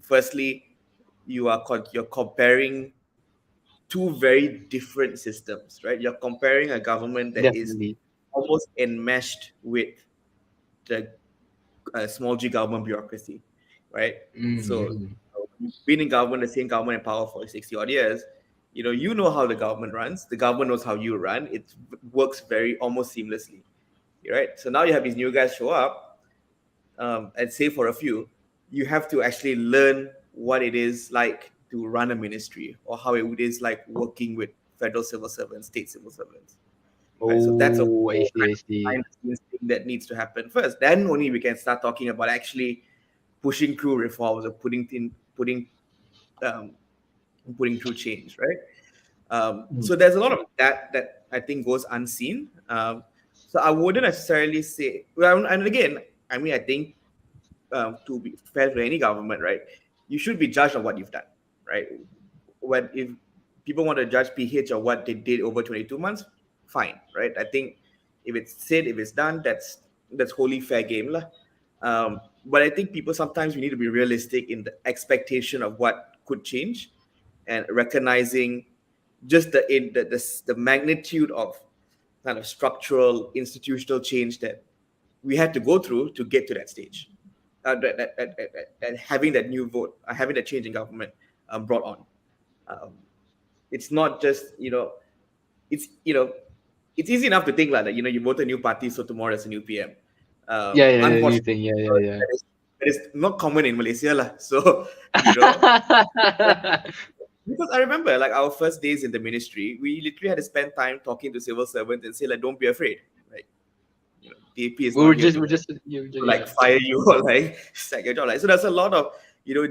Firstly, you're comparing two very different systems, right? You're comparing a government that is Definitely. almost enmeshed with the small g government bureaucracy, right? So, Mhm. you've been in government, the same government in power for 60 odd years. You know how the government runs. The government knows how you run. It works very almost seamlessly, right? So now you have these new guys show up, and say for a few, you have to actually learn what it is like to run a ministry or how it is like working with federal civil servants, state civil servants, right? So that's a Oh, I whole see, kind I of see. behind the scenes thing that needs to happen first. Then only we can start talking about actually pushing through reforms or um, putting through change, right? Mm. So there's a lot of that I think goes unseen. So I wouldn't necessarily say, well, and again, I mean, I think to be fair to any government, right, you should be judged on what you've done, right? When if people want to judge PH or what they did over 22 months, fine, right? I think if it's done, that's wholly fair game, lah. But I think people sometimes we need to be realistic in the expectation of what could change, and recognizing just the magnitude of kind of structural institutional change that we had to go through to get to that stage. That having that new vote, having that change in government brought on. Um, it's not just it's it's easy enough to think like that. You vote a new party, so tomorrow there's a new PM. Yeah, yeah, yeah, new Unfortunately, thing. Yeah, yeah, that is not common in Malaysia, lah. So you know, yeah. because I remember like our first days in the ministry, we literally had to spend time talking to civil servants and say like, don't be afraid, right? DAP is we not were here just, to we're just, you, like yeah. fire you or like sack your job. Like, so there's a lot of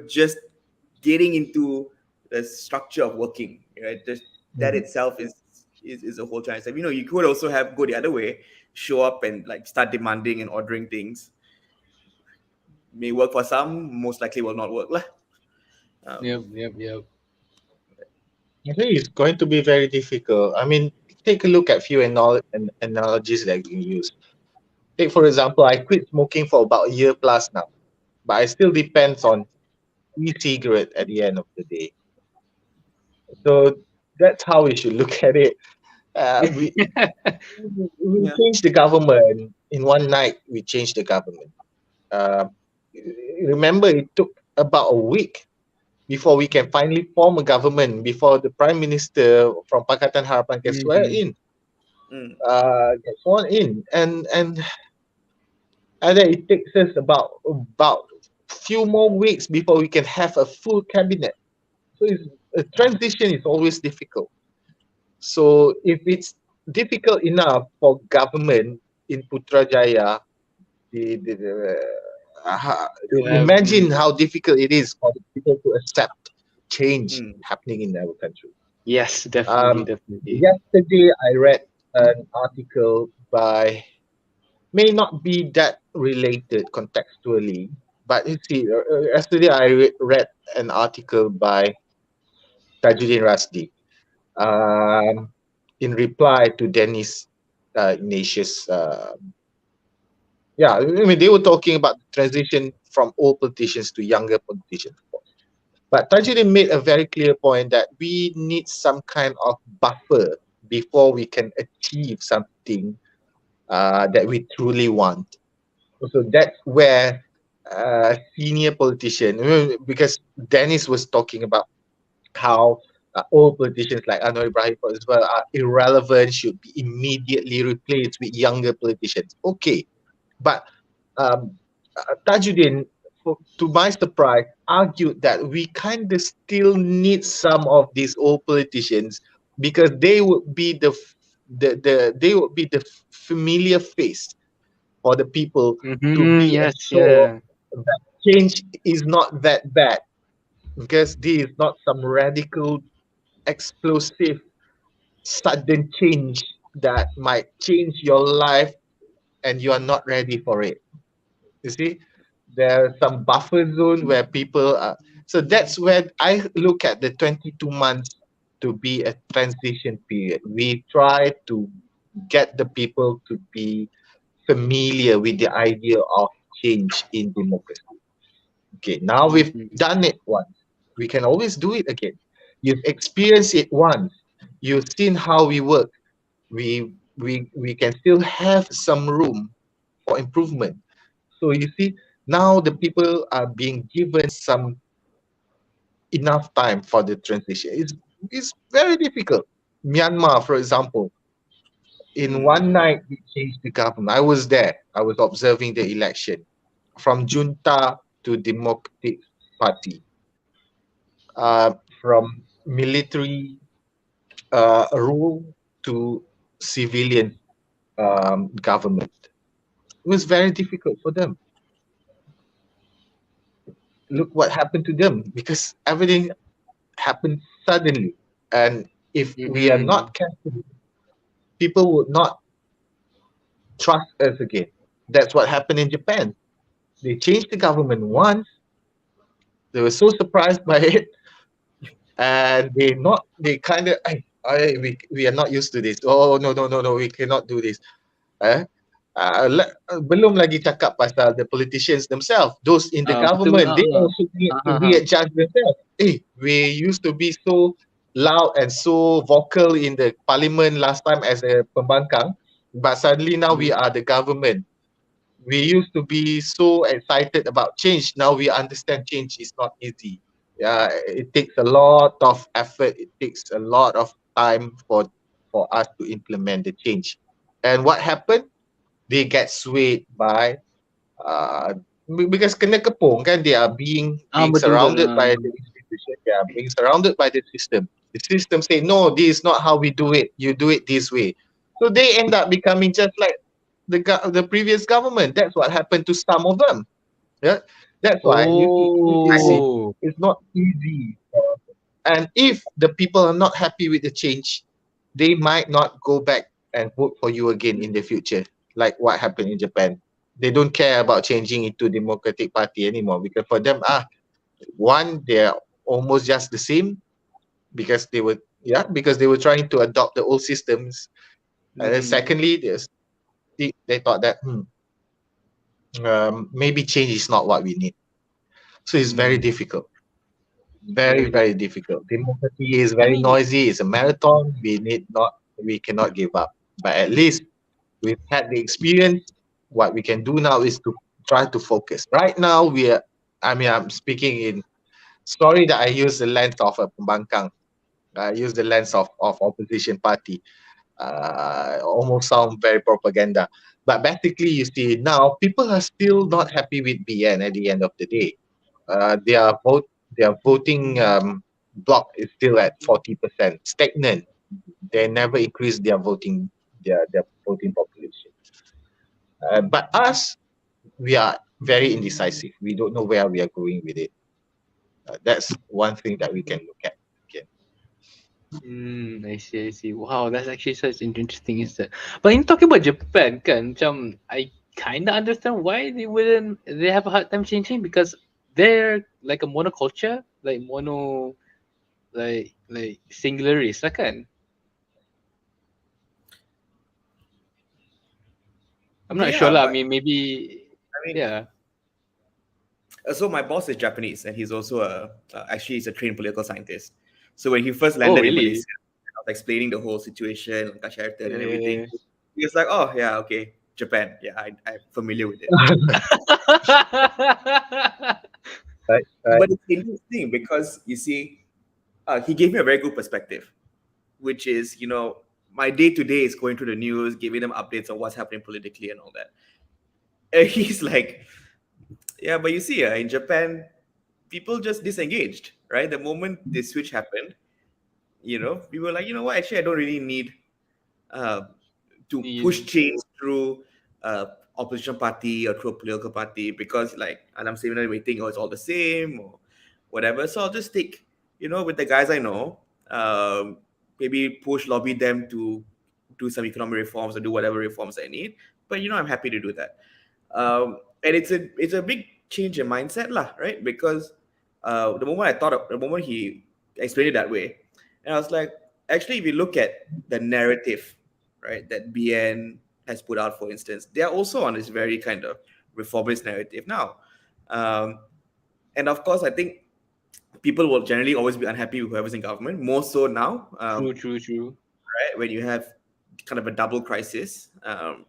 just getting into the structure of working. Right, just that Mm. itself is a whole challenge. Like, you could also have go the other way, show up and like start demanding and ordering things. May work for some, most likely will not work, lah. Um, Yep, yep, yep. I think it's going to be very difficult. I mean, take a look at few analogies that we use. Take, for example, I quit smoking for about a year plus now, but I still depends on e-cigarette at the end of the day. So that's how we should look at it. We yeah. changed the government in one night. We changed the government. Uh, Remember, it took about a week before we can finally form a government, before the prime minister from Pakatan Harapan can swear Mhm. in, Mm, get sworn in, and then it takes us about few more weeks before we can have a full cabinet. So a transition is always difficult. So if it's difficult enough for government in Putrajaya, the To have, imagine how difficult it is for the people to accept change mm, happening in our country. yes, definitely, Um, definitely. Yesterday I read an article by, may not be that related contextually, but you see, yesterday I read an article by Tajuddin Rasdi, um, in reply to Dennis Ignatius. Yeah, I mean, they were talking about the transition from old politicians to younger politicians. But Tajuddin made a very clear point that we need some kind of buffer before we can achieve something that we truly want. So that's where senior politician, because Dennis was talking about how old politicians like Anwar Ibrahim, for example, are irrelevant, should be immediately replaced with younger politicians. Okay, but Tajuddin, to my surprise, argued that we kind of still need some of these old politicians because they would be they would be the familiar face for the people to Mm-hmm. be Yes, assured yeah. that change is not that bad, because this is not some radical, explosive, sudden change that might change your life and you are not ready for it. You see, there's some buffer zone where people are. So that's where I look at the 22 months to be a transition period. We try to get the people to be familiar with the idea of change in democracy. Okay, now we've Mm-hmm. done it once. We can always do it again. You've experienced it once. You've seen how we work. We can still have some room for improvement. So you see, now the people are being given some enough time for the transition. It's very difficult. Myanmar, for example, in one Mm-hmm. night we changed the government. I was there. I was observing the election from junta to Democratic Party, from military rule to civilian government. It was very difficult for them. Look what happened to them, because everything happened suddenly. And if we are Mm-hmm. not careful, people would not trust us again. That's what happened in Japan. They changed the government once. They were so surprised by it, and they kind of, we are not used to this. Oh, no, no, no, no, we cannot do this. Eh? Belum lagi cakap pasal the politicians themselves, those in the Betul. government, they also need to Uh-huh. readjust themselves. We used to be so loud and so vocal in the parliament last time as a pembangkang, but suddenly now we are the government. We used to be so excited about change. Now we understand change is not easy. Yeah, it takes a lot of effort. It takes a lot of time for us to implement the change. And what happened? They get swayed by uh, because kena kepung kan, they are being Betul betul. surrounded by the institution, they are being surrounded by the system. The system say no, this is not how we do it, you do it this way. So they end up becoming just like the previous government. That's what happened to some of them. Yeah, that's why you see Oh. it's not easy. And if the people are not happy with the change, they might not go back and vote for you again in the future, like what happened in Japan. They don't care about changing into Democratic Party anymore, because for them, one, they're almost just the same, because they were trying to adopt the old systems. And then Mm-hmm. secondly, they thought that maybe change is not what we need. So it's very Mm. difficult. Very, Very very difficult. difficult. Democracy is I very mean, noisy. It's a marathon. We cannot give up. But at least we've had the experience. What we can do now is to try to focus. Right now, I'm speaking in, sorry that I use the lens of a pembangkang. I use the lens of opposition party. Almost sound very propaganda. But basically, you see, now people are still not happy with BN at the end of the day. Their voting block is still at 40%, stagnant. They never increase their voting population. But us, we are very indecisive. We don't know where we are going with it. That's one thing that we can look at. Okay. I see, I see. Wow, that's actually such an interesting insight. But in talking about Japan, kan, macam I kind of understand why they have a hard time changing, because they're like a monoculture, like like singular race lah kan. I'm not sure Yeah, lah. I but mean, maybe, I mean, yeah. so my boss is Japanese, and he's also actually he's a trained political scientist. So when he first Oh, landed in really? Malaysia, I was explaining the whole situation, Sheraton and Yeah, yeah, everything. yeah. He was like, "Oh yeah, okay." Japan. Yeah, I'm familiar with it. Right, right. But it's interesting because you see, he gave me a very good perspective, which is, my day to day is going through the news, giving them updates on what's happening politically and all that. And he's like, yeah, but you see, in Japan, people just disengaged, right? The moment this switch happened, we were like, you know what? Actually, I don't really need uh, to push change through opposition party or through a political party because, like, Adam Subramaniam, we think, oh, it's all the same or whatever. So I'll just take, with the guys I know, maybe push, lobby them to do some economic reforms or do whatever reforms I need. But I'm happy to do that. And it's a big change in mindset, lah, right? Because the moment he explained it that way, and I was like, actually, if you look at the narrative, right, that BN has put out, for instance, they are also on this very kind of reformist narrative now. Um, and of course, I think people will generally always be unhappy with whoever's in government, more so now, True. right? When you have kind of a double crisis. Mhm.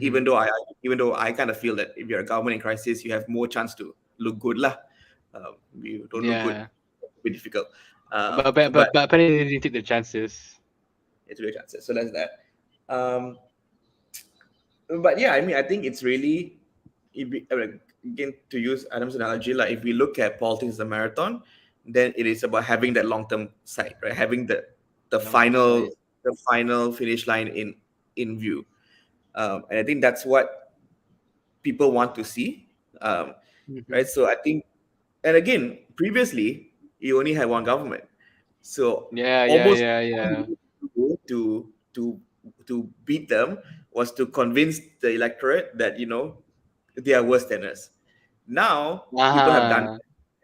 Even though I kind of feel that if you're a government in crisis, you have more chance to look good lah. You don't look good, Yeah, it'll be difficult. but But apparently they didn't take the chances. it's real chances. So that's that. Um, but yeah, I mean, I think it's really, again, to use Adam's analogy, like if we look at politics as a marathon, then it is about having that long term sight, right? Having the Long-term final size. the final finish line in view. And I think that's what people want to see, Mhm. right? So I think, and again, previously you only had one government, so almost all you Yeah. need to do to beat them was to convince the electorate that they are worse than us. Now people have done Uh-huh.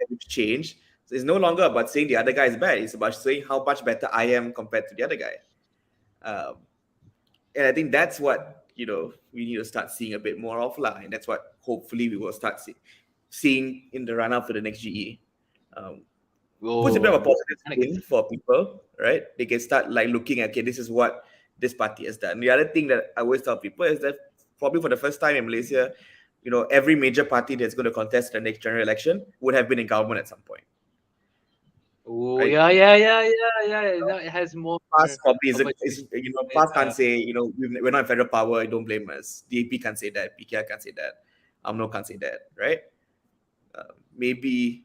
it's changed. So it's no longer about saying the other guy is bad. It's about saying how much better I am compared to the other guy. Um, and I think that's what we need to start seeing a bit more of, lah. And that's what hopefully we will start seeing in the run up to the next GE. Um, Puts a bit of a Oh, positive kind of spin good. for people, right? They can start like looking at, okay, this is what this party has done. The other thing that I always tell people is that probably for the first time in Malaysia, every major party that's going to contest the next general election would have been in government at some point, Oh, right? yeah. Now it has more Past probably is opportunity. past can't Yeah. say we're not in federal power. Don't blame us. DAP can't say that. PKR can't say that. UMNO can't say that. Right? Maybe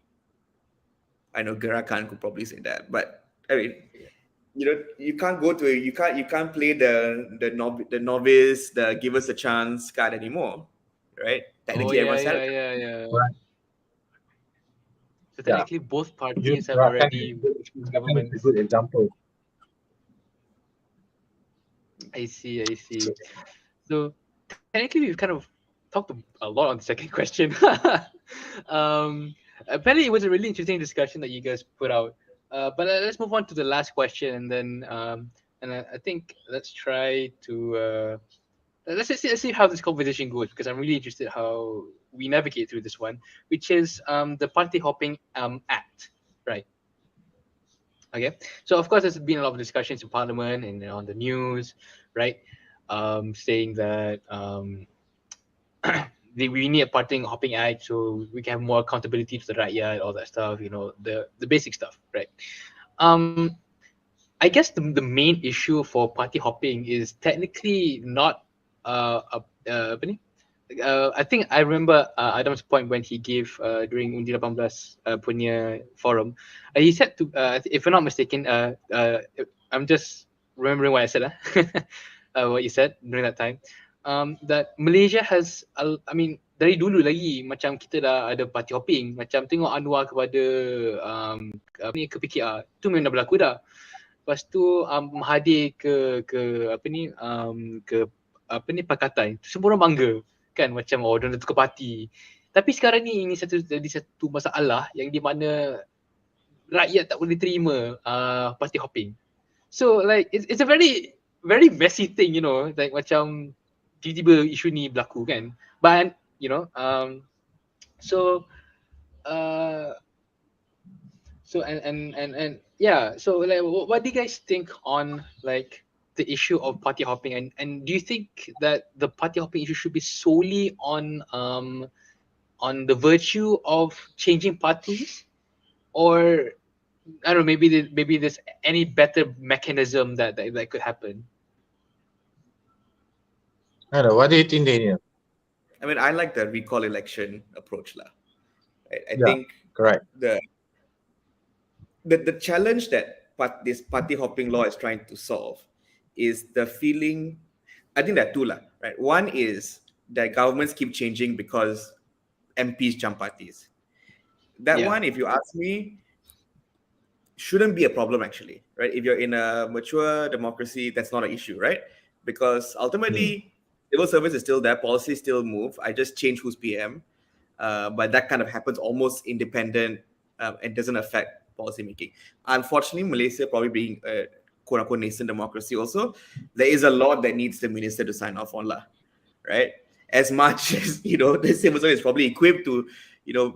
I know Gerakan could probably say that, but I mean, you can't go to you can't play the novice, the give us a chance card anymore, right? Oh, Technically, everyone's had it. yeah. Right. So Yeah. technically, both Use parties have Rakan already introduced Rakan is a governments. good example. I see. So technically, we've kind of talked a lot on the second question. um, Apparently, it was a really interesting discussion that you guys put out. But let's move on to the last question, and then I think let's try to let's see how this conversation goes, because I'm really interested how we navigate through this one, which is the party hopping act, right? Okay, so of course there's been a lot of discussions in Parliament and on the news, right? Saying that we need a party hopping act so we can have more accountability to the rakyat, all that stuff, the basic stuff, right? Um, I guess the main issue for party hopping is technically not apa ni? I think I remember Adam's point when he gave during Undi 18 punya forum. He said to, if I'm not mistaken, I'm just remembering what I said, what you said during that time, that Malaysia has, I mean, dari dulu lagi macam kita dah ada party hopping, macam tengok Anwar kepada apa ni, ke PKR, tu memang dah berlaku dah. Lepas tu Mahathir ke apa ni, ke apa ni, Pakatan, semua orang bangga kan, macam dia dah tukar parti. Tapi sekarang ni ini jadi satu masalah yang di mana rakyat tak boleh terima party hopping. So like it's a very very messy thing, like macam tiba-tiba isu ni berlaku kan. But so uh so and yeah, so like what do you guys think on like the issue of party hopping, and do you think that the party hopping issue should be solely on the virtue of changing parties, or I don't know, maybe there's any better mechanism that could happen? I don't know. What do you think, Daniel? I mean, I like the recall election approach, lah. I Yeah, think correct. the the challenge that this party hopping law is trying to solve is the feeling. I think there are two, lah, right? One is that governments keep changing because MPs jump parties. That Yeah. one, if you ask me, shouldn't be a problem actually, right? If you're in a mature democracy, that's not an issue, right? Because ultimately, civil service is still there, policies still move. I just change who's PM, but that kind of happens almost independent and doesn't affect policy making. Unfortunately, Malaysia probably being a quote unquote nascent democracy, also there is a lot that needs the minister to sign off on, lah, right? As much as the civil service is probably equipped to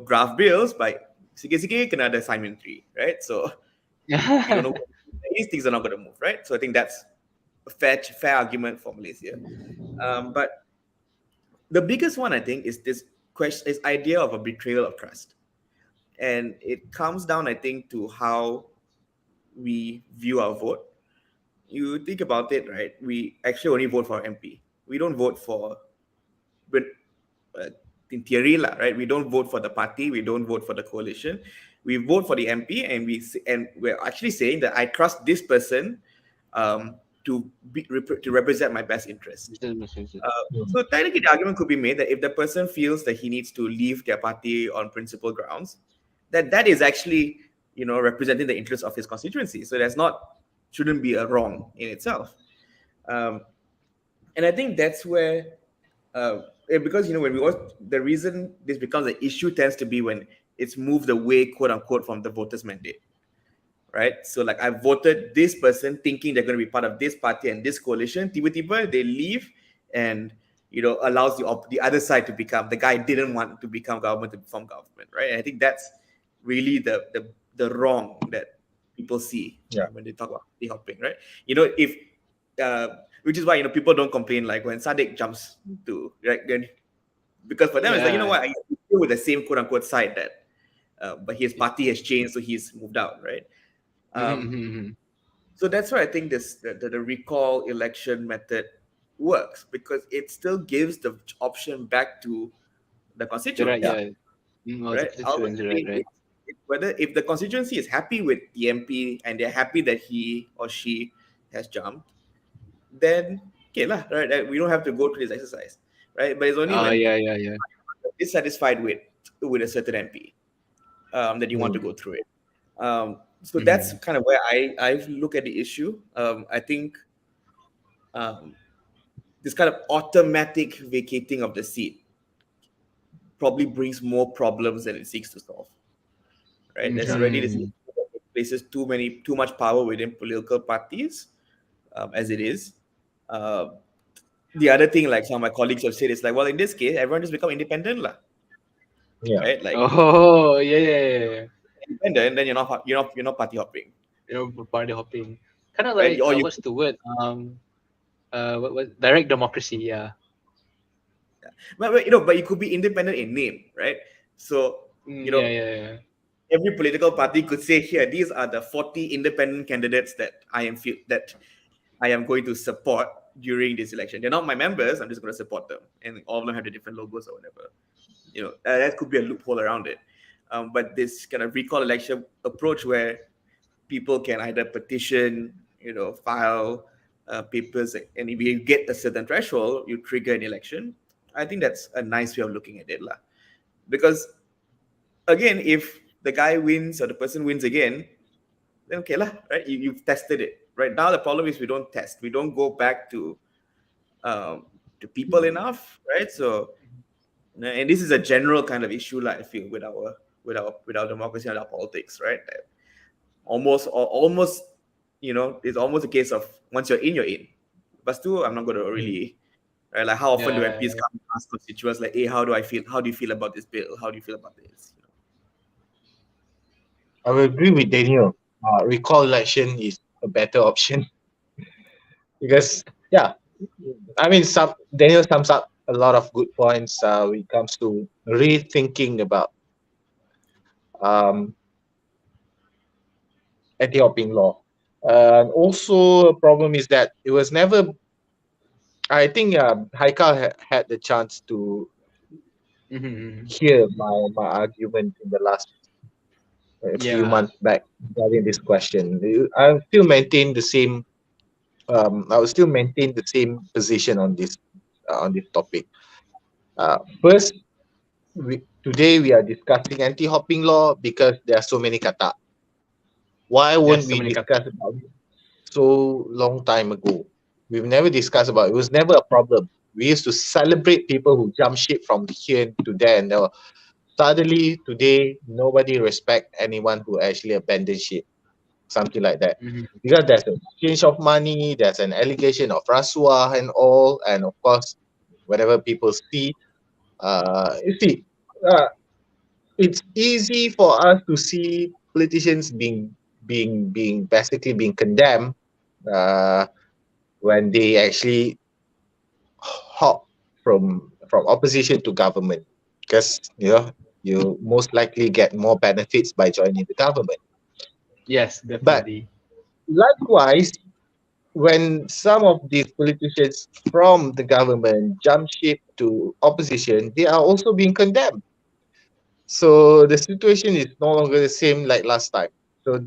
draft bills, but sikit-sikit kena ada assignment 3, right? So you don't know these things are not going to move, right? So I think that's a fair argument for Malaysia. But the biggest one, I think, is this idea of a betrayal of trust, and it comes down, I think, to how we view our vote. You think about it, right? We actually only vote for MP. We don't vote for, but in theory, right? We don't vote for the party. We don't vote for the coalition. We vote for the MP, and we're actually saying that I trust this person to represent my best interest. So technically, the argument could be made that if the person feels that he needs to leave their party on principle grounds, that is actually representing the interests of his constituency. So shouldn't be a wrong in itself. And I think that's where because when we watch, the reason this becomes an issue tends to be when it's moved away, quote unquote, from the voters' mandate, right? So like I voted this person thinking they're going to be part of this party and this coalition. Tiba-tiba they leave, and allows the other side to become the guy didn't want to become government to form government, right? And I think that's really the wrong that people see when they talk about party hopping, right? If which is why people don't complain like when Sadiq jumps to, right? Then because for them it's like, what, I still with the same quote unquote side that but his party has changed, so he's moved out, right? So that's why I think the recall election method works, because it still gives the option back to the constituent. Right? Ultimately, whether if the constituency is happy with the MP and they're happy that he or she has jumped, then okay lah, right? We don't have to go through this exercise, right? But it's only when you're dissatisfied with a certain MP that you want to go through it. So that's kind of where I look at the issue. I think this kind of automatic vacating of the seat probably brings more problems than it seeks to solve. Right? There's already this places too much power within political parties, as it is. The other thing, like some of my colleagues have said, is like, well, in this case, everyone just become independent, lah. Yeah. Right? Like, independent, then you're not party hopping. Party hopping. Kind of like what's the word? What direct democracy? Yeah. But you could be independent in name, right? So every political party could say, here, these are the 40 independent candidates that I am going to support during this election. They're not my members. I'm just going to support them, and all of them have the different logos or whatever. That could be a loophole around it. But this kind of recall election approach, where people can either petition, file papers, and if you get a certain threshold, you trigger an election. I think that's a nice way of looking at it, lah. Because again, if the guy wins or the person wins again, then okay lah, right? You've tested it. Right now, the problem is we don't test. We don't go back to people enough, right? So, and this is a general kind of issue, like I feel, with our democracy and our politics, right? Almost, it's almost a case of once you're in, you're in. But still, I'm not going to really, right? Like how often do MPs come and ask constituents like, hey, how do I feel? How do you feel about this bill? How do you feel about this? I will agree with Daniel. Recall election is a better option. because yeah, I mean, some Daniel sums up a lot of good points when it comes to rethinking about um, anti-hopping law. Also, a problem is that it was never. I think Haikal had the chance to Mhm. hear my argument in the last a few Yeah. months back regarding this question. I still maintain the same. I will still maintain the same position on this topic. First, today we are discussing anti-hopping law because there are so many kata. Why Yes, won't so we many kata. discuss about it so long time ago? We've never discussed about it. It was never a problem. We used to celebrate people who jump ship from here to there, and suddenly today nobody respect anyone who actually abandoned ship, something like that. Mhm. Because there's an exchange of money, there's an allegation of rasuah and all, and of course, whatever people see, you see, uh, it's easy for us to see politicians being basically being condemned uh, when they actually hop from opposition to government, because you most likely get more benefits by joining the government. Yes, But definitely. likewise, when some of these politicians from the government jump ship to opposition, they are also being condemned. So the situation is no longer the same like last time. So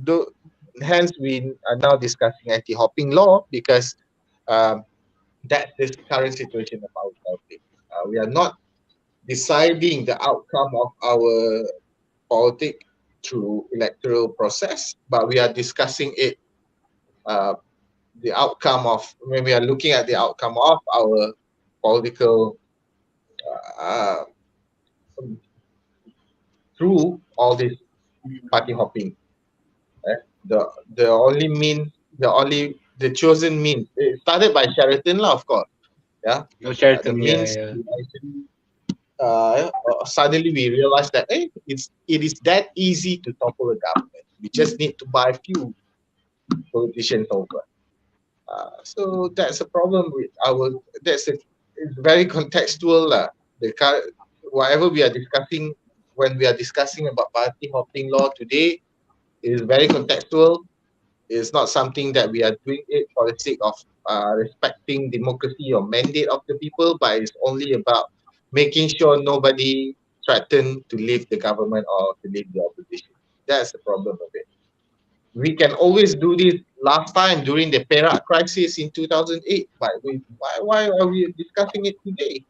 hence we are now discussing anti-hopping law because um, that's the current situation of our politics. We are not deciding the outcome of our politic through electoral process, but we are discussing it, uh, the outcome of when we are looking at the outcome of our political uh, through all this party hopping. Eh? The the only mean the chosen means it started by Sheraton lah, of course. Yeah, Oh, the Sheraton, yeah, means yeah. to actually suddenly we realize that it is that easy to topple a government. We just need to buy few politicians over. So that's a problem with our. It's very contextual lah. Whatever we are discussing when we are discussing about party hopping law today is very contextual. It's not something that we are doing it for the sake of respecting democracy or mandate of the people, but it's only about making sure nobody threaten to leave the government or to leave the opposition. That's the problem of it. We can always do this last time during the Perak crisis in 2008, but why are we discussing it today?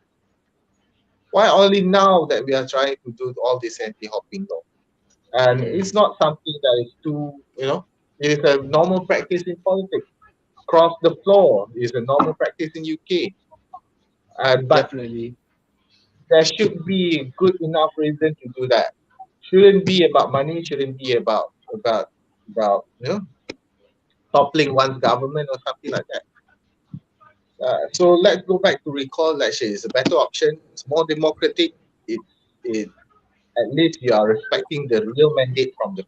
Why only now that we are trying to do all this anti-hopping law? And it's Mhm. not something that is it is a normal practice in politics. Cross the floor is a normal practice in UK. But Definitely. there should be good enough reason to do that. Shouldn't be about money. Shouldn't be about toppling one's government or something like that. So let's go back to recall election. It's a better option. It's more democratic. It at least you are respecting the real mandate from the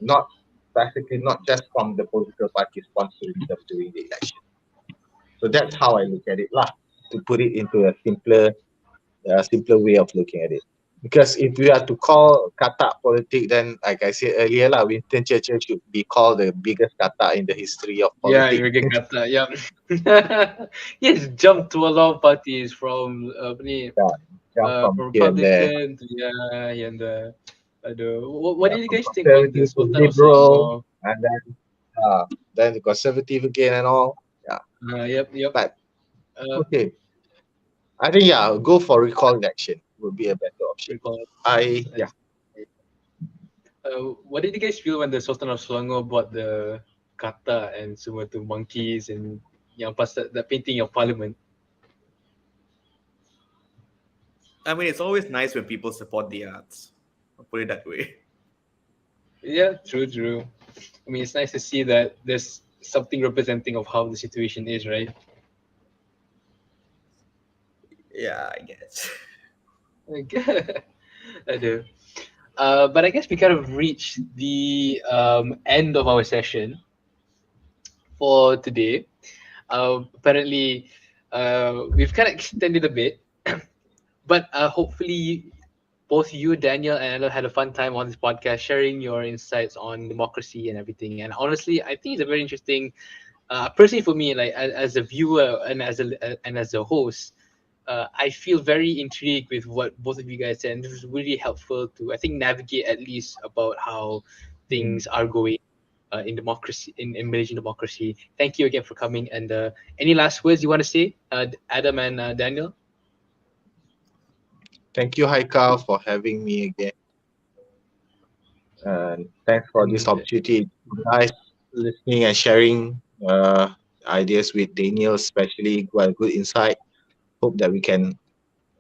not basically not just from the political party sponsoring them during the election. So that's how I look at it lah. To put it into simpler way of looking at it. Because if we are to call kata politic, then like I said earlier lah, Winston Churchill should be called the biggest kata in the history of Yeah, politics. Jurgen kata. Yeah. Yes, jumped to a lot of parties from apa ni, Yeah, jump from from here and there, Republican to yeah, and what did you from guys think on the conservative to Sultan of liberal, Selangor? and then the conservative again and all. Yeah, Yep, yep. but Uh, okay, I think yeah, go for recall election would be a better option. recall. I yeah. What did you guys feel when the Sultan of Selangor bought the kata and semua tu monkeys and yang pas the painting of parliament? I mean, it's always nice when people support the arts. I'll put it that way. Yeah, true, true. I mean, it's nice to see that there's something representing of how the situation is, right? Yeah, I guess. Like, I do. But I guess we kind of reached the end of our session for today. Apparently, we've kind of extended a bit, but hopefully both you, Daniel, and Ella had a fun time on this podcast, sharing your insights on democracy and everything. And honestly, I think it's a very interesting, personally for me, like as a viewer and as a host, I feel very intrigued with what both of you guys said, and this was really helpful to, I think, navigate at least about how Mm. things are going in democracy, in Malaysian democracy. Thank you again for coming. And any last words you want to say, Adam and Daniel? Thank you, Haikal, for having me again. And thanks for this And opportunity. Nice listening and sharing ideas with Daniel, especially got good insight. Hope that we can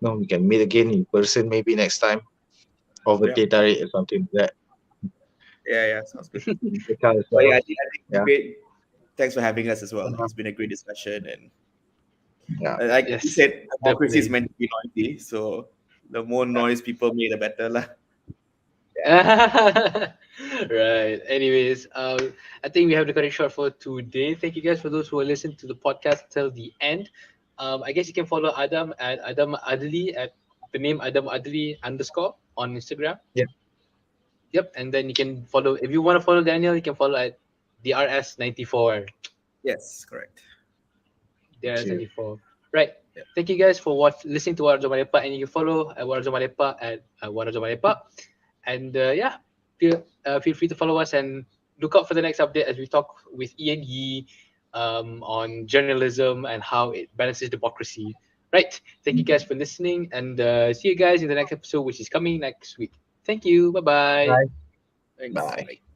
meet again in person maybe next time over Yeah, data rate or something like that. yeah, sounds good. Haikal as But well. yeah, I think Yeah. great. Thanks for having us as well. Uh-huh. It's been a great discussion, and Yeah. like you yes, said, democracy is definitely. meant to be noisy. So the more noise people make, the better, lah. Right. Anyways, I think we have to cut it short for today. Thank you guys for those who are listening to the podcast till the end. I guess you can follow Adam at Adam Adli at the name Adam Adli underscore on Instagram. Yeah. Yep. And then you can follow, if you want to follow Daniel, you can follow at DRS94. Yes, correct. Thank you. DRS94. Right. Yeah. Thank you guys for listening to Warna Jom Ah Lepak, and you can follow Warna Jom Ah Lepak at Warna Jom Ah Lepak. And yeah, feel free to follow us and look out for the next update as we talk with Ian Yee on journalism and how it balances democracy. Right. Thank you guys for listening, and see you guys in the next episode, which is coming next week. Thank you. Bye bye. Bye. Thanks. Bye. Bye.